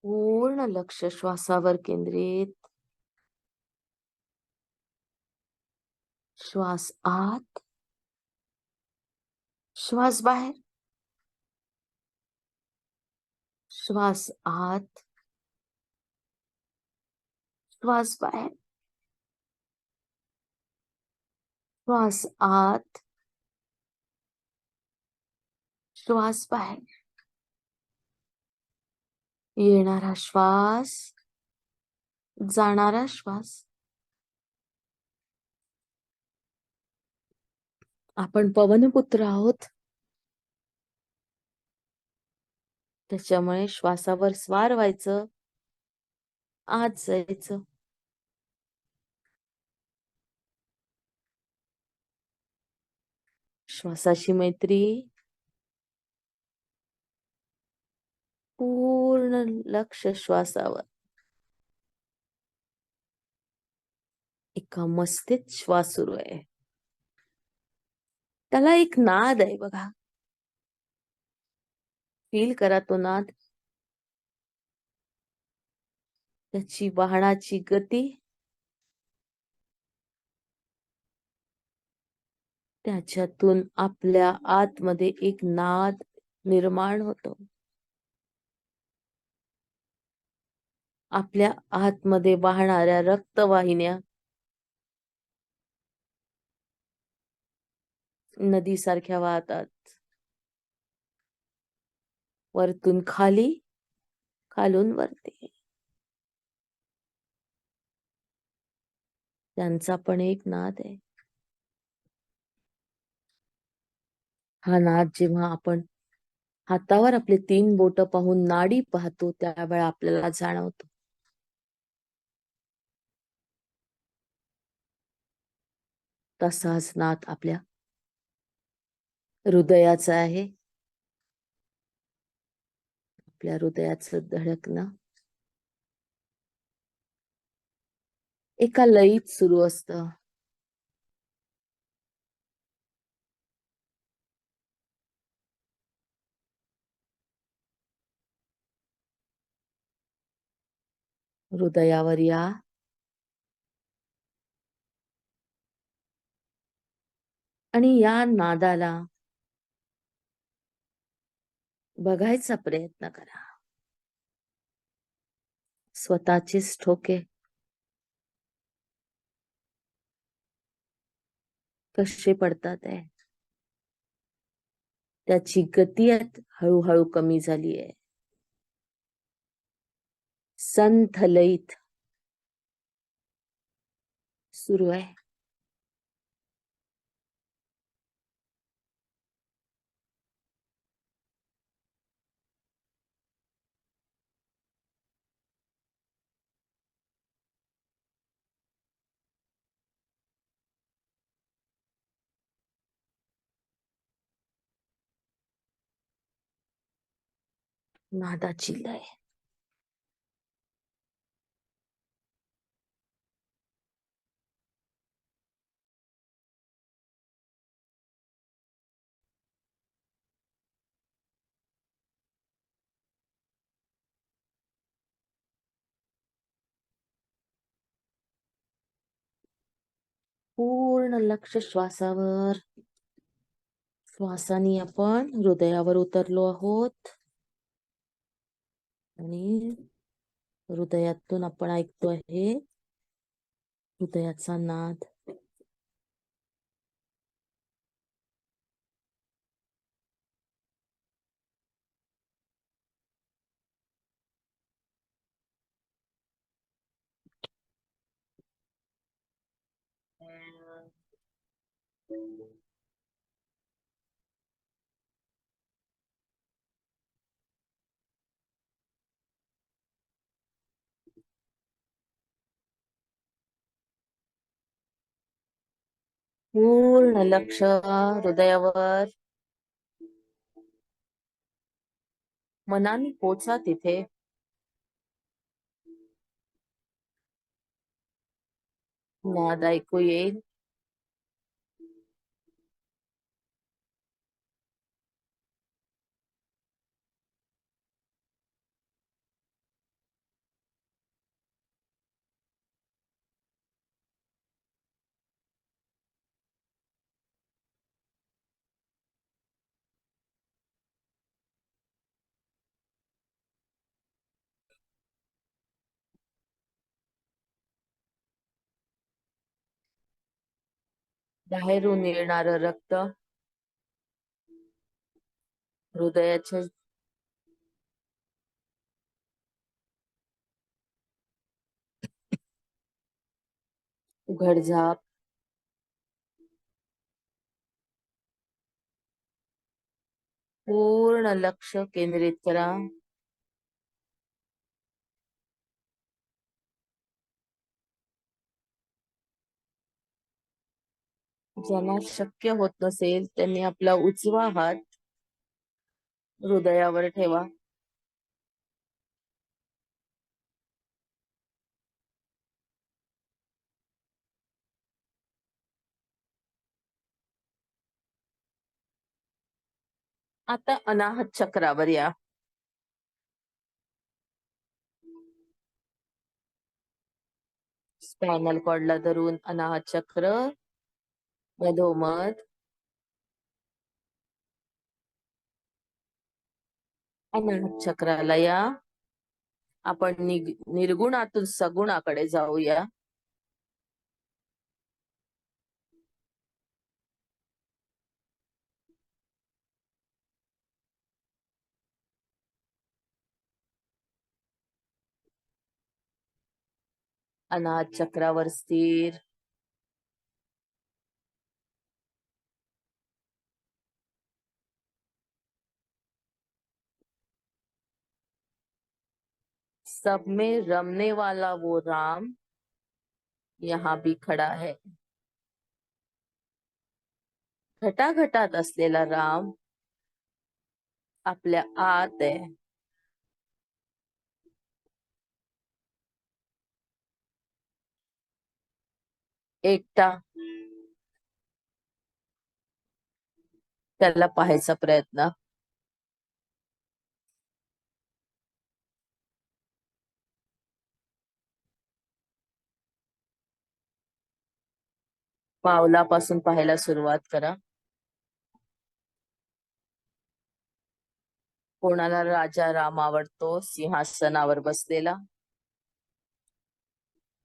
पूर्ण लक्ष श्वासावर केंद्रित. श्वास आत, श्वास बाहेर. श्वास आत, श्वास बाहेर. श्वास आत, श्वास बाहेर. येणारा श्वास, जाणारा श्वास. आपण पवनपुत्र आहोत, त्याच्यामुळे श्वासावर स्वार व्हायचं, आत जायचं. श्वासाची मैत्री. पूर्ण लक्ष श्वासावर. एका मस्तीत श्वास सुरू आहे. त्याला एक नाद आहे बघा. फील करा तो नाद. त्याची वाहनाची गती. त्याच्यातून आपल्या आतमध्ये एक नाद निर्माण होतो. आपल्या आतमध्ये वाहणाऱ्या रक्तवाहिन्या नदी सारख्या वाहतात. वरतून खाली, खालून वरती. त्यांचा पण एक नाद आहे. हा नाद जेव्हा आपण हातावर आपले 3 बोट पाहून नाडी पाहतो त्यावेळेला आपल्याला जाणवतो. तसाच नाद आपल्या हृदयाचा आहे. आपल्या हृदयाचं धडकणं एका लयीत सुरू असतं. हृदयावर या. आणि या नादाला बघायचा प्रयत्न करा. स्वतःचेच ठोके कसे पडतात आहे. त्याची गती हळूहळू कमी झाली आहे. संथ लयीत सुरू आहे. नादाची लय. पूर्ण लक्ष श्वासावर. श्वासाने आपण हृदयावर उतरलो आहोत आणि हृदयातून आपण ऐकतो आहे हृदयाचा नाद. पूर्ण लक्ष हृदयावर. मनाने पोचा तिथे. नाद ऐकू येईल. बाहेरून येणार रक्त हृदयाच्या उघडझाप. पूर्ण लक्ष केंद्रित करा. ज्यांना शक्य होत नसेल त्यांनी आपला उजवा हात हृदयावर ठेवा. आता अनाहत चक्रावर या. स्पायनल कॉर्डला धरून अनाहत चक्र मधोमध. अनाहत चक्राला या. आपण निर्गुणातून सगुणाकडे जाऊया. अनाहत चक्रावर स्थिर. सब में रमने वाला वो राम यहाँ भी खड़ा है. घटाघटात असलेला राम आपल्या आत आहे. एकटा त्याला पाहायचा प्रयत्न. पावलापासून पाहायला सुरुवात करा. कोणाला राजा राम आवडतो सिंहासनावर बसलेला,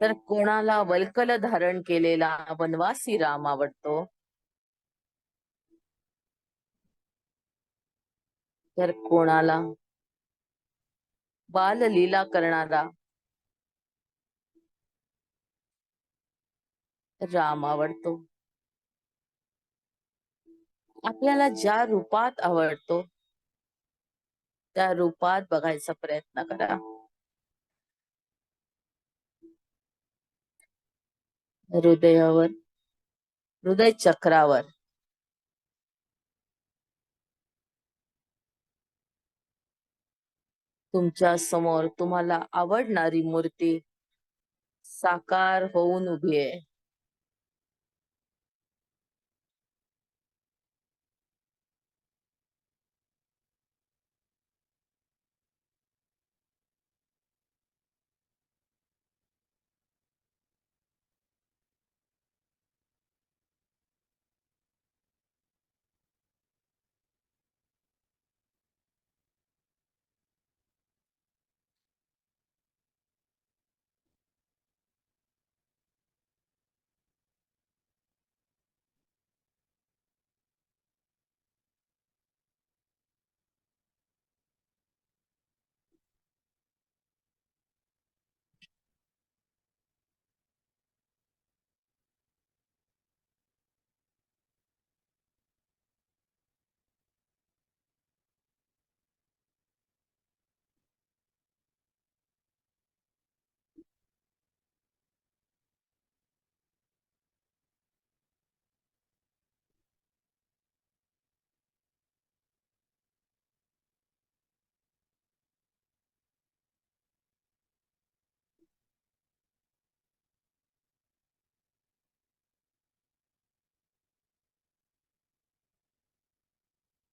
तर कोणाला वल्कल धारण केलेला वनवासी राम आवडतो. तर कोणाला बाललीला करणारा राम आवडतो. आपल्याला ज्या रूपात आवडतो त्या रूपात बघायचा प्रयत्न करा. हृदयावर, हृदय चक्रावर तुमच्या समोर तुम्हाला आवडणारी मूर्ती साकार होऊन उभी आहे.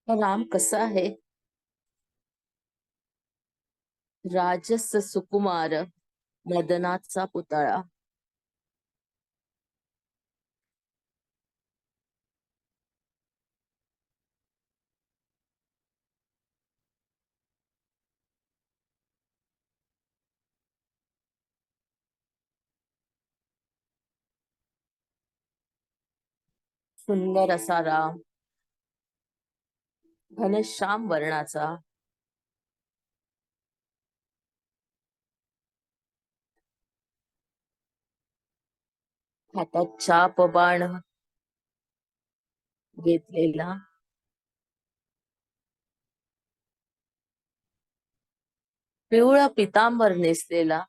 राम कसा आहे? राजस सुकुमार, मदनाचा पुतळा. सुंदर असा राम, घनश्याम वर्णाचा, हातात चाप बाण घेतलेला, पिवळा पितांबर नेसलेला,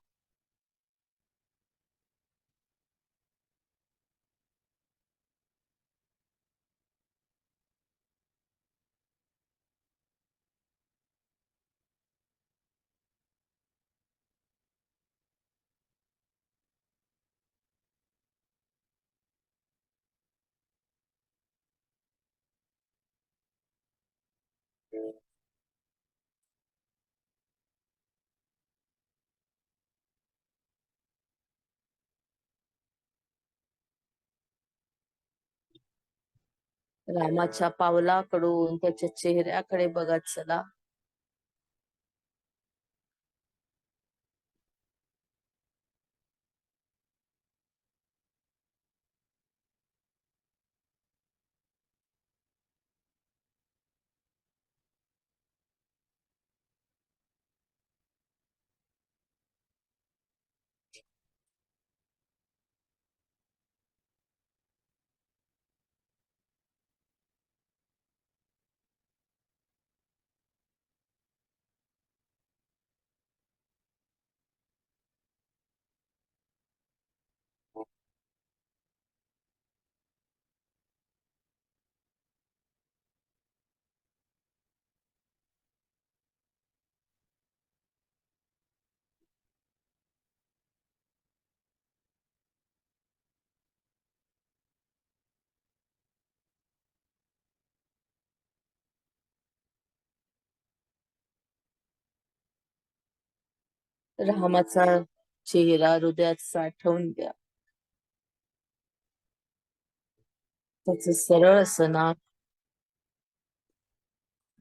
रामाच्या पावलाकडून त्याच्या चेहऱ्याकडे बघत चला. रामाचा चेहरा हृदयात साठवून द्या. त्याचं सरळ असं नाक,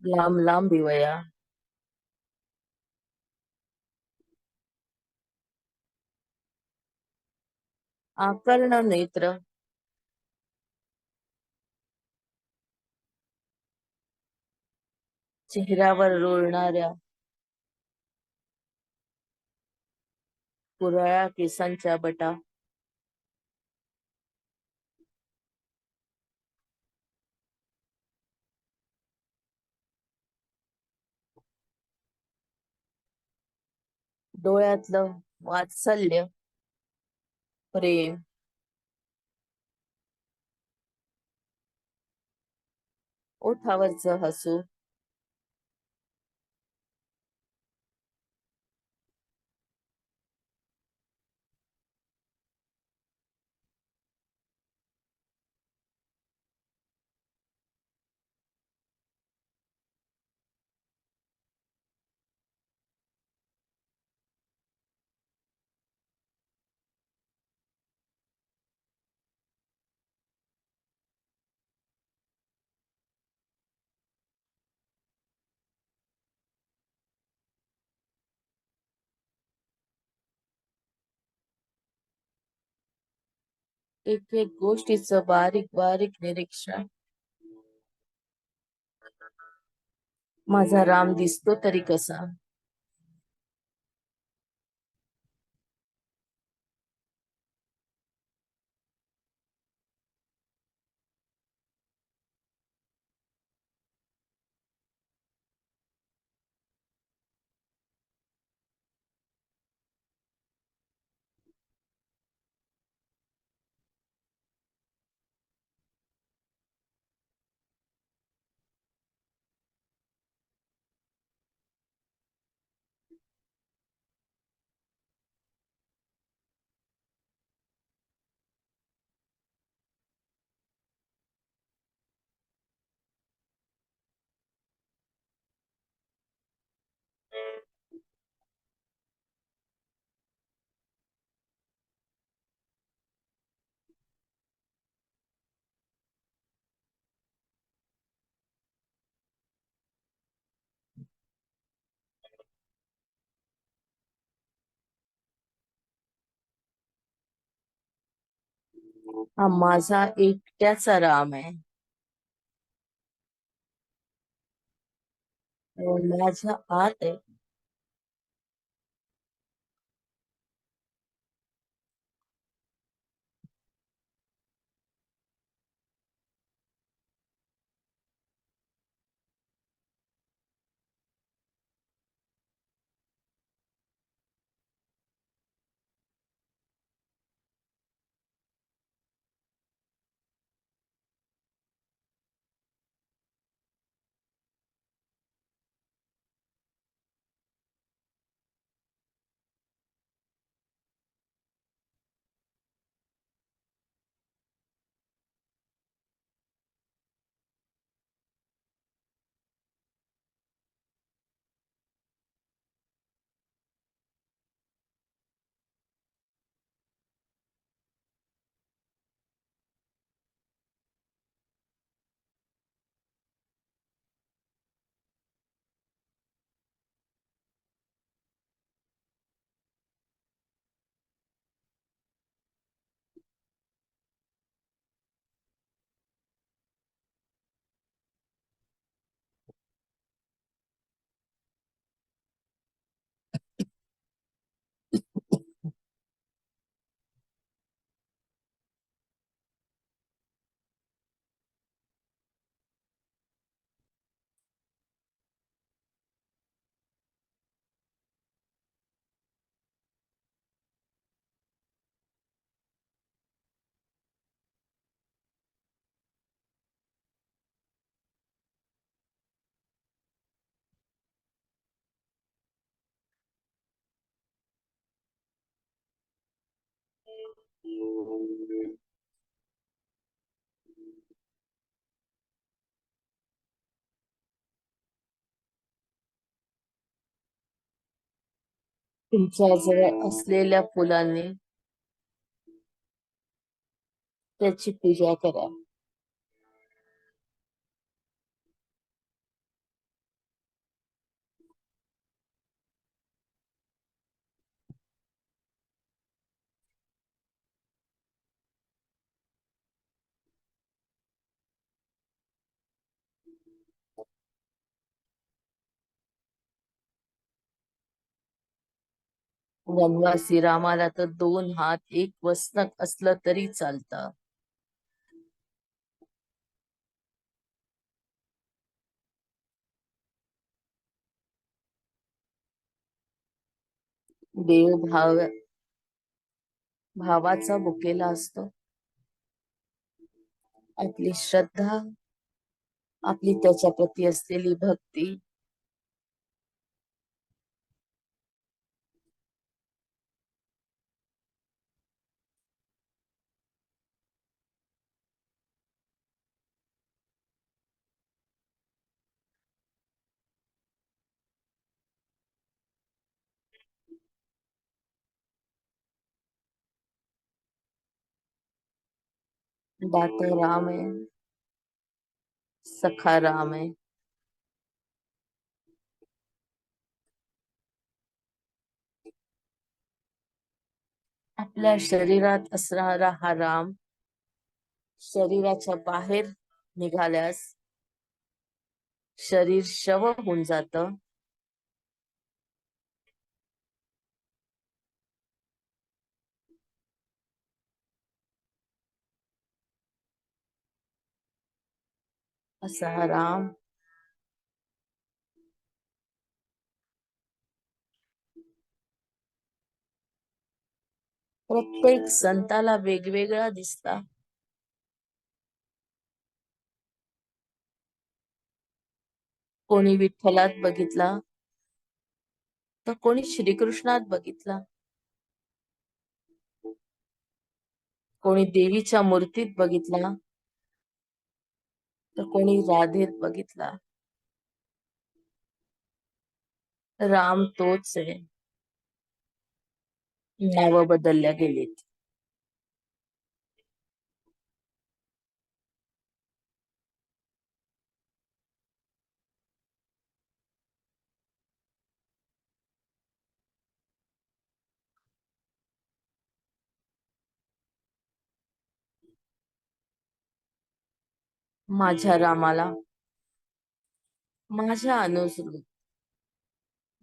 लांब लांब दिवया, आकर्ण नेत्र, चेहऱ्यावर लोळणाऱ्या कुरळ्या केसांच्या बटा, डोळ्यातलं वात्सल्य, प्रेम, ओठावरचं हसू, एक एक गोष्टीचं बारीक बारीक निरीक्षण. माझा राम दिसतो तरी कसा. हा माझा एकट्याचा राम आहे. तो माझ्या आत आहे. तुमच्या जवळ असलेल्या फुलांनी त्याची पूजा करा. वनवासी रामाला तर 2 हात 1 वसनं असलं तरी चालतं. देव भावाचा भुकेला असतो. आपली श्रद्धा, आपली त्याच्याप्रती असलेली भक्ती दाता राम आहे, सखा राम आहे. आपल्या शरीरात असणारा हा राम शरीराच्या बाहेर निघाल्यास शरीर शव होऊन जातं. असा हा राम प्रत्येक संताला वेगवेगळा दिसता. कोणी विठ्ठलात बघितला तर कोणी श्रीकृष्णात बघितला, कोणी देवीच्या मूर्तीत बघितला तर कोणी राधेत बघितला. राम तोच आहे, नावं बदलल्या गेलीत. माझ्या रामाला माझ्या अनुसरून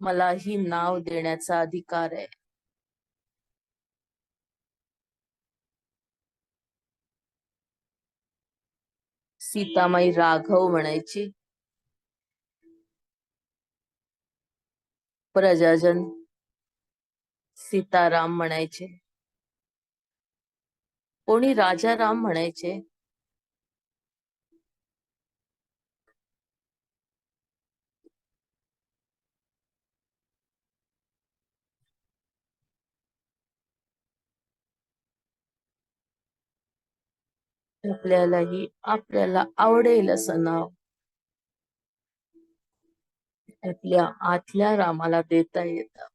मला ही नाव देण्याचा अधिकार आहे. सीतामाई राघव म्हणायची, प्रजाजन सीताराम म्हणायचे, कोणी राजा राम म्हणायचे. आपल्याला आवडेल असं नाव आपल्या आतल्या रामाला देता येतं.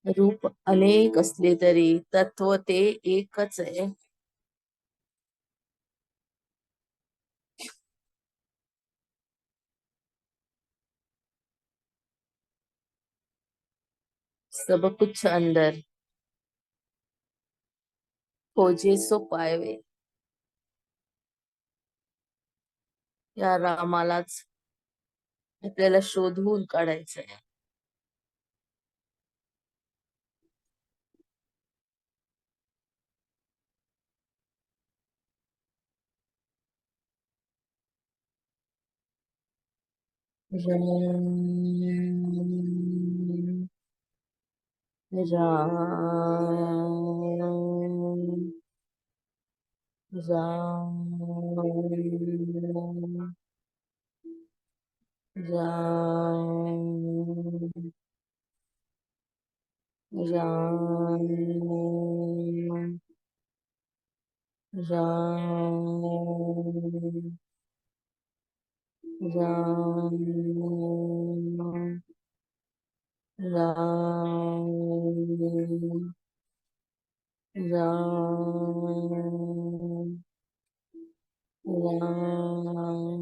रूप अनेक असले तरी तत्व ते एकच आहे. सब कुछ अंदर खोजे सो पायवे. या रामालाच आपल्याला शोधून काढायचंय. राम राम राम राम राम राम राम राम राम राम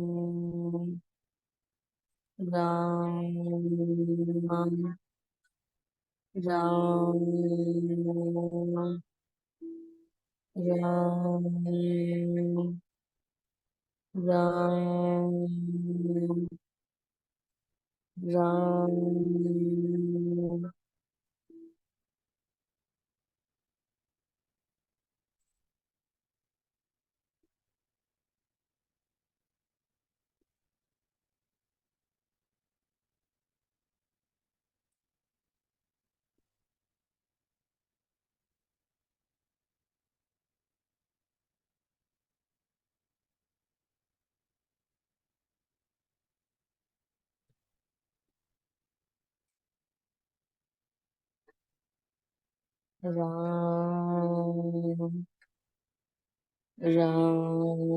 राम राम राम राम राम राम राम राम राम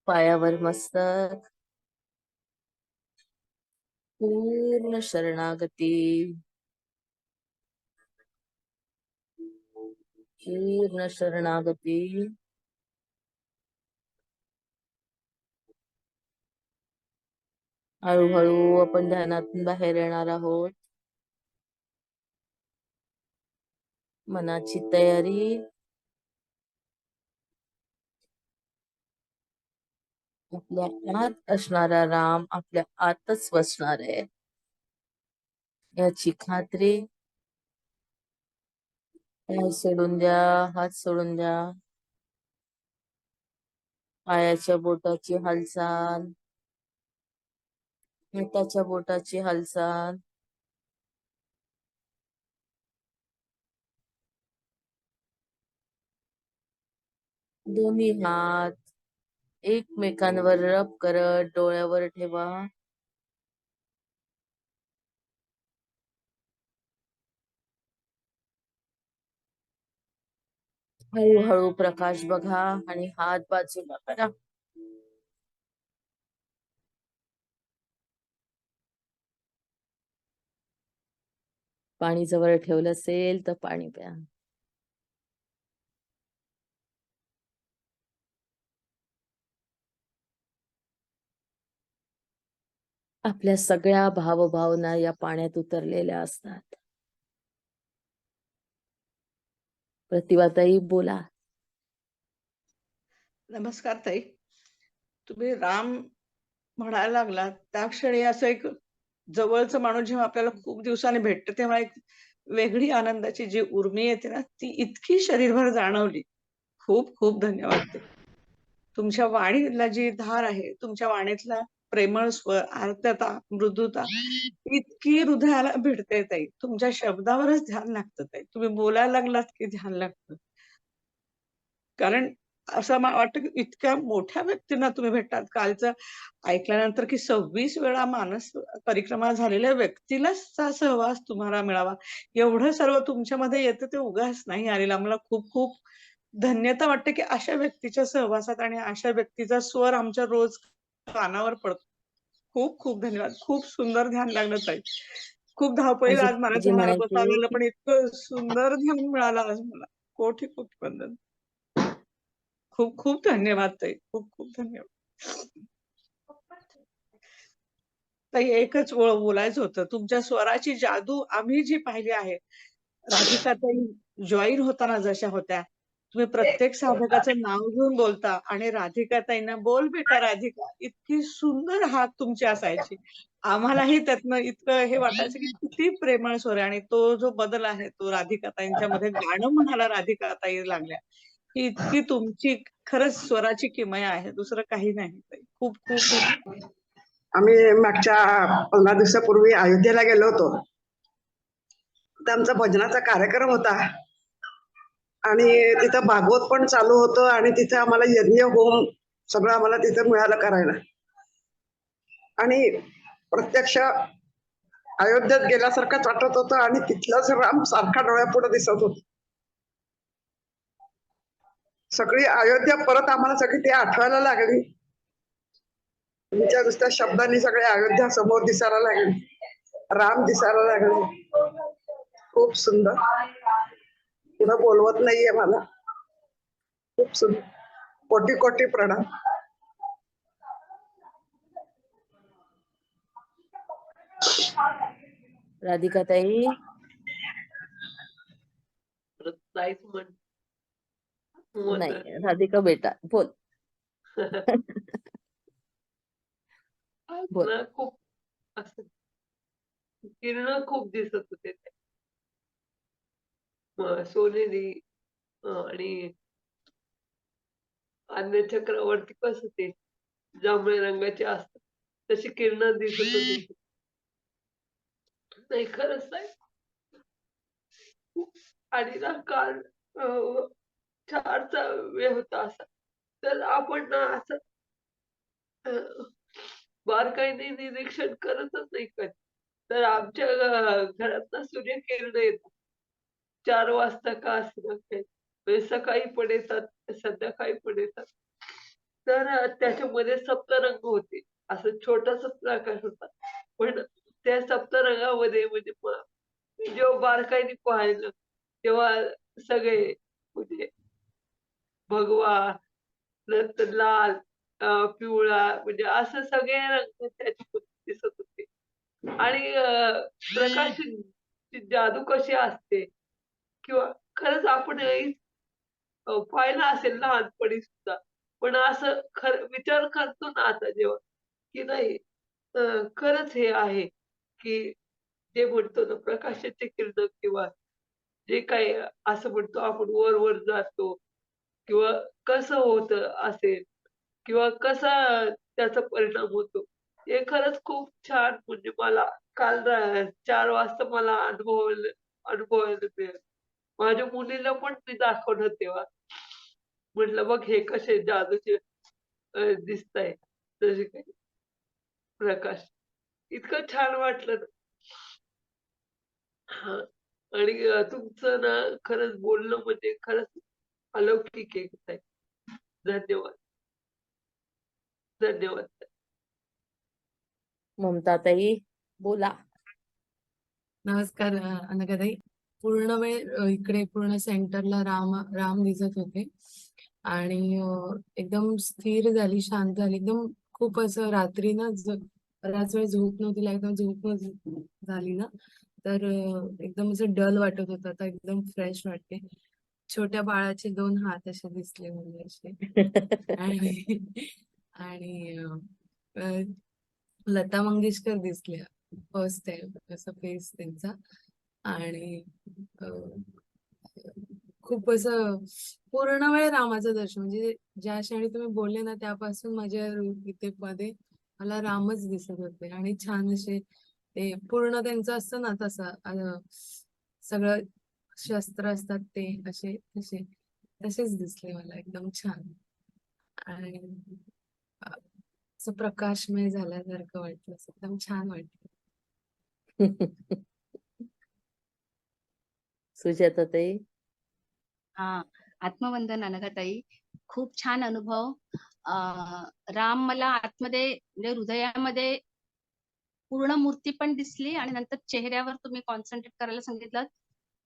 पायावर मस्तक, पूर्ण शरणागती, पूर्ण शरणागती. हळूहळू आपण ध्यानातून बाहेर येणार आहोत. मनाची तयारी, आपल्या आत असणारा राम आपल्या आतच वसणार आहे याची खात्री. पाय सोडून द्या, हात सोडून द्या. पायाच्या बोटाची हालचाल, हाताच्या बोटाची हालचाल, दोन्ही हात एकमेकांवर रब करत डोळ्यावर ठेवा. हळूहळू प्रकाश बघा आणि हात बाजूला करा. पाणी जवळ ठेवलं असेल तर पाणी प्या. आपल्या सगळ्या भावभावना या पाण्यात उतरलेल्या असतात. प्रतिभाताई बोला. नमस्कार ताई. तुम्ही राम म्हणायला लागलात त्या क्षणी असं एक जवळचं माणूस जेव्हा आपल्याला खूप दिवसांनी भेटतं तेव्हा एक वेगळी आनंदाची जी उर्मी येते ना ती इतकी शरीरभर जाणवली. खूप खूप धन्यवाद ताई. तुमच्या वाणीला जी धार आहे, तुमच्या वाणीतला प्रेमळ स्वर, आर्तता, मृदुता इतकी हृदयाला भिडते ताई. तुमच्या शब्दावरच ध्यान लागतं ताई. तुम्ही बोलायला लागलात की ध्यान लागतं. कारण असं मला वाटतं की इतक्या मोठ्या व्यक्तींना तुम्ही भेटतात. कालचं ऐकल्यानंतर की 26 वेळा मानस परिक्रमा झालेल्या व्यक्तीलाच चा सहवास तुम्हाला मिळावा. एवढं सर्व तुमच्यामध्ये येतं ते उगाच नाही आलेलं. मला खूप खूप धन्यता वाटते की अशा व्यक्तीच्या सहवासात आणि अशा व्यक्तीचा स्वर आमच्या रोज कानावर पडतो. खूप खूप धन्यवाद. खूप सुंदर ध्यान लागलं ताई. खूप धावपळीत आज मला आजी ध्यानाला म्हणायचे बसावं लागलं, की पण इतकं सुंदर ध्यान मिळालं आज मला. कोटी कोटी वंदन. खूप खूप धन्यवाद ताई. खूप खूप धन्यवाद. ताई एकच ओळ बोलायचं होतं. तुमच्या स्वराची जादू आम्ही जी पाहिली आहे, राधिकाताई जॉइन होताना जशा होत्या, तुम्ही प्रत्येक साधकाचं नाव घेऊन बोलता आणि राधिकाताईंना "बोल बेटा राधिका" इतकी सुंदर हाक तुमची असायची. आम्हालाही त्यातनं इतकं हे वाटायचं की किती प्रेमळ स्वर आहे आणि तो जो बदल आहे तो राधिकाताईंच्यामध्ये गाणं म्हणायला राधिकाताई लागल्या. ही इतकी तुमची खरंच स्वराची किमया आहे. दुसरं काही नाही ताई. खूप खूप धन्यवाद. आम्ही मागच्या 15 दिवसापूर्वी अयोध्येला गेलो होतो. तर आमचा भजनाचा कार्यक्रम होता आणि तिथं भागवत पण चालू होतं आणि तिथे आम्हाला यज्ञ होम सगळं आम्हाला तिथं मिळालं करायला. आणि प्रत्यक्ष अयोध्येत गेल्यासारखंच वाटत होतं आणि तिथलाच राम सारखा डोळ्यापुढे दिसत होत. सगळी अयोध्या परत आम्हाला सगळी ती आठवायला लागली. तुमच्या नुसत्या शब्दांनी सगळे अयोध्या समोर दिसायला लागले, राम दिसायला लागले. खूप सुंदर. पुढे बोलवत नाहीये मला. खूप सुंदर. कोटी कोटी प्रणाम. राधिकाताई, नाही राधिका बेटा बोल. बोल. ना खूप असं किरण खूप दिसत होते ते. सोनेरी आणि अन्य चक्रावरती कसं ते जांभळ्या रंगाचे असतात तशी किरण दिसत होती. नाही खरंच नाही. आणि ना काल 4चा वेळ होता असा. तर आपण ना असं बारकाईने निरीक्षण करतच नाही कधी. तर आमच्या घरात ना सूर्यकिरण येतात 4 वाजता का असेना काही. म्हणजे सकाळी पण येतात, संध्याकाळी पण येतात. तर त्याच्यामध्ये सप्तरंग होते. असं छोटासाच प्रकाश होता. पण त्या सप्तरंगामध्ये म्हणजे जेव्हा बारकाईने पाहिलं तेव्हा सगळे म्हणजे भगवा, नंतर लाल, पिवळा म्हणजे असं सगळे रंग त्याच्यामध्ये दिसत होते. आणि प्रकाशाची जादू कशी असते किंवा खरंच आपण पाहिलं असेल लहानपणी सुद्धा. पण असं विचार करतो ना आता जेव्हा, की नाही खरंच हे आहे, की जे म्हणतो ना प्रकाशाचे किरण किंवा जे काही असं म्हणतो आपण वर-वर जातो किंवा कसं होतं असेल किंवा कसा त्याचा परिणाम होतो. हे खरंच खूप छान म्हणजे मला काल 4 वाजता मला अनुभवायला मिळालं. माझ्या मुलीला पण मी दाखवलं तेव्हा. म्हटलं बघ हे कसे जादूचे दिसताय तसे काही प्रकाश. इतकं छान वाटलं ना. हां. आणि तुमचं ना खरंच बोलणं म्हणजे खरंच अलौकिक आहे ताई. धन्यवाद. धन्यवाद. ममताताई बोला. नमस्कार अनघाताई. पूर्ण वेळ इकडे पूर्ण सेंटरला राम दिसत होते आणि एकदम स्थिर झाली, शांत झाली. एकदम खूप असं रात्री ना बराच वेळ झोप नव्हती लागत, एकदम झोप झाली ना तर एकदम असं डल वाटत होतं. आता एकदम फ्रेश वाटते. छोट्या बाळाचे 2 हात असे दिसले म्हणजे असे. आणि आणि लता मंगेशकर दिसल्या फर्स्ट टाइम असा फेस त्यांचा. आणि खूप असं पूर्ण वेळ रामाचं दर्शन म्हणजे ज्या क्षणी तुम्ही बोलले ना त्यापासून माझ्या इथे मध्ये मला रामच दिसत होते. आणि छान असे ते पूर्ण त्यांचं असतं ना तसं सगळं शस्त्र असतात ते असे तसे तसेच दिसले मला एकदम छान. आणि असं प्रकाशमय झाल्यासारखं वाटलं, असं एकदम छान वाटलं. सुजाताताई. हा, आत्मवंदन अनघाताई. खूप छान अनुभव. राम मला आतमध्ये म्हणजे हृदयामध्ये पूर्ण मूर्ती पण दिसली आणि नंतर चेहऱ्यावर तुम्ही कॉन्सन्ट्रेट करायला सांगितलं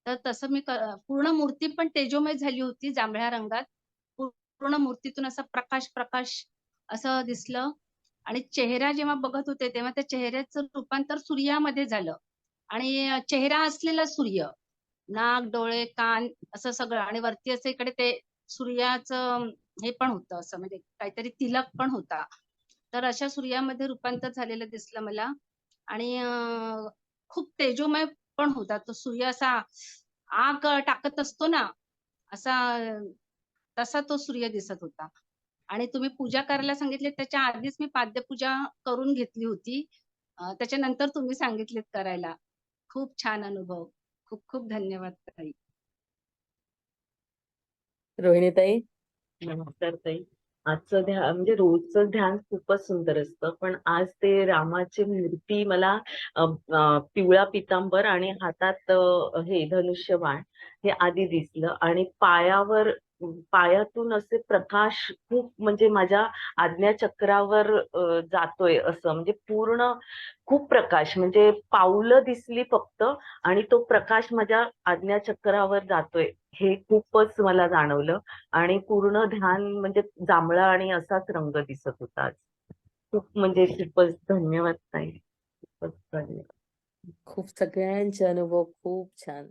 तर तसं मी पूर्ण मूर्ती पण तेजोमय झाली होती जांभळ्या रंगात. पूर्ण मूर्तीतून असा प्रकाश प्रकाश असं दिसलं. आणि चेहरा जेव्हा बघत होते तेव्हा त्या चेहऱ्याचं रूपांतर सूर्यामध्ये झालं. आणि चेहरा असलेला सूर्य, नाक, डोळे, कान असं सगळं. आणि वरती असं इकडे ते सूर्याचं हे पण होतं, असं म्हणजे काहीतरी तिलक पण होता. तर अशा सूर्यामध्ये रूपांतर झालेलं दिसलं मला. आणि खूप तेजोमय पण होता तो सूर्य. असा आग टाकत असतो ना असा, तसा तो सूर्य दिसत होता. आणि तुम्ही पूजा करायला सांगितली त्याच्या आधीच मी पाद्यपूजा करून घेतली होती. त्याच्यानंतर तुम्ही सांगितलेत करायला. खूप छान अनुभव. खूप खूप धन्यवाद ताई. रोहिणीताई. नमस्कार ताई. आजचं ध्यान म्हणजे रोजचं ध्यान खूपच सुंदर असतं, पण आज ते रामाची मूर्ती मला पिवळा पितांबर आणि हातात हे धनुष्यबाण हे आधी दिसलं आणि पायातून असे प्रकाश खूप म्हणजे माझ्या आज्ञाचक्रावर जातोय असं म्हणजे पूर्ण खूप प्रकाश म्हणजे पावलं दिसली फक्त आणि तो प्रकाश माझ्या आज्ञाचक्रावर जातोय हे खूपच मला जाणवलं आणि पूर्ण ध्यान म्हणजे जांभळा आणि असाच रंग दिसत होता आज. खूप म्हणजे खूपच धन्यवाद ताई. खूपच धन्यवाद. खूप सगळ्यांचे अनुभव खूप छान.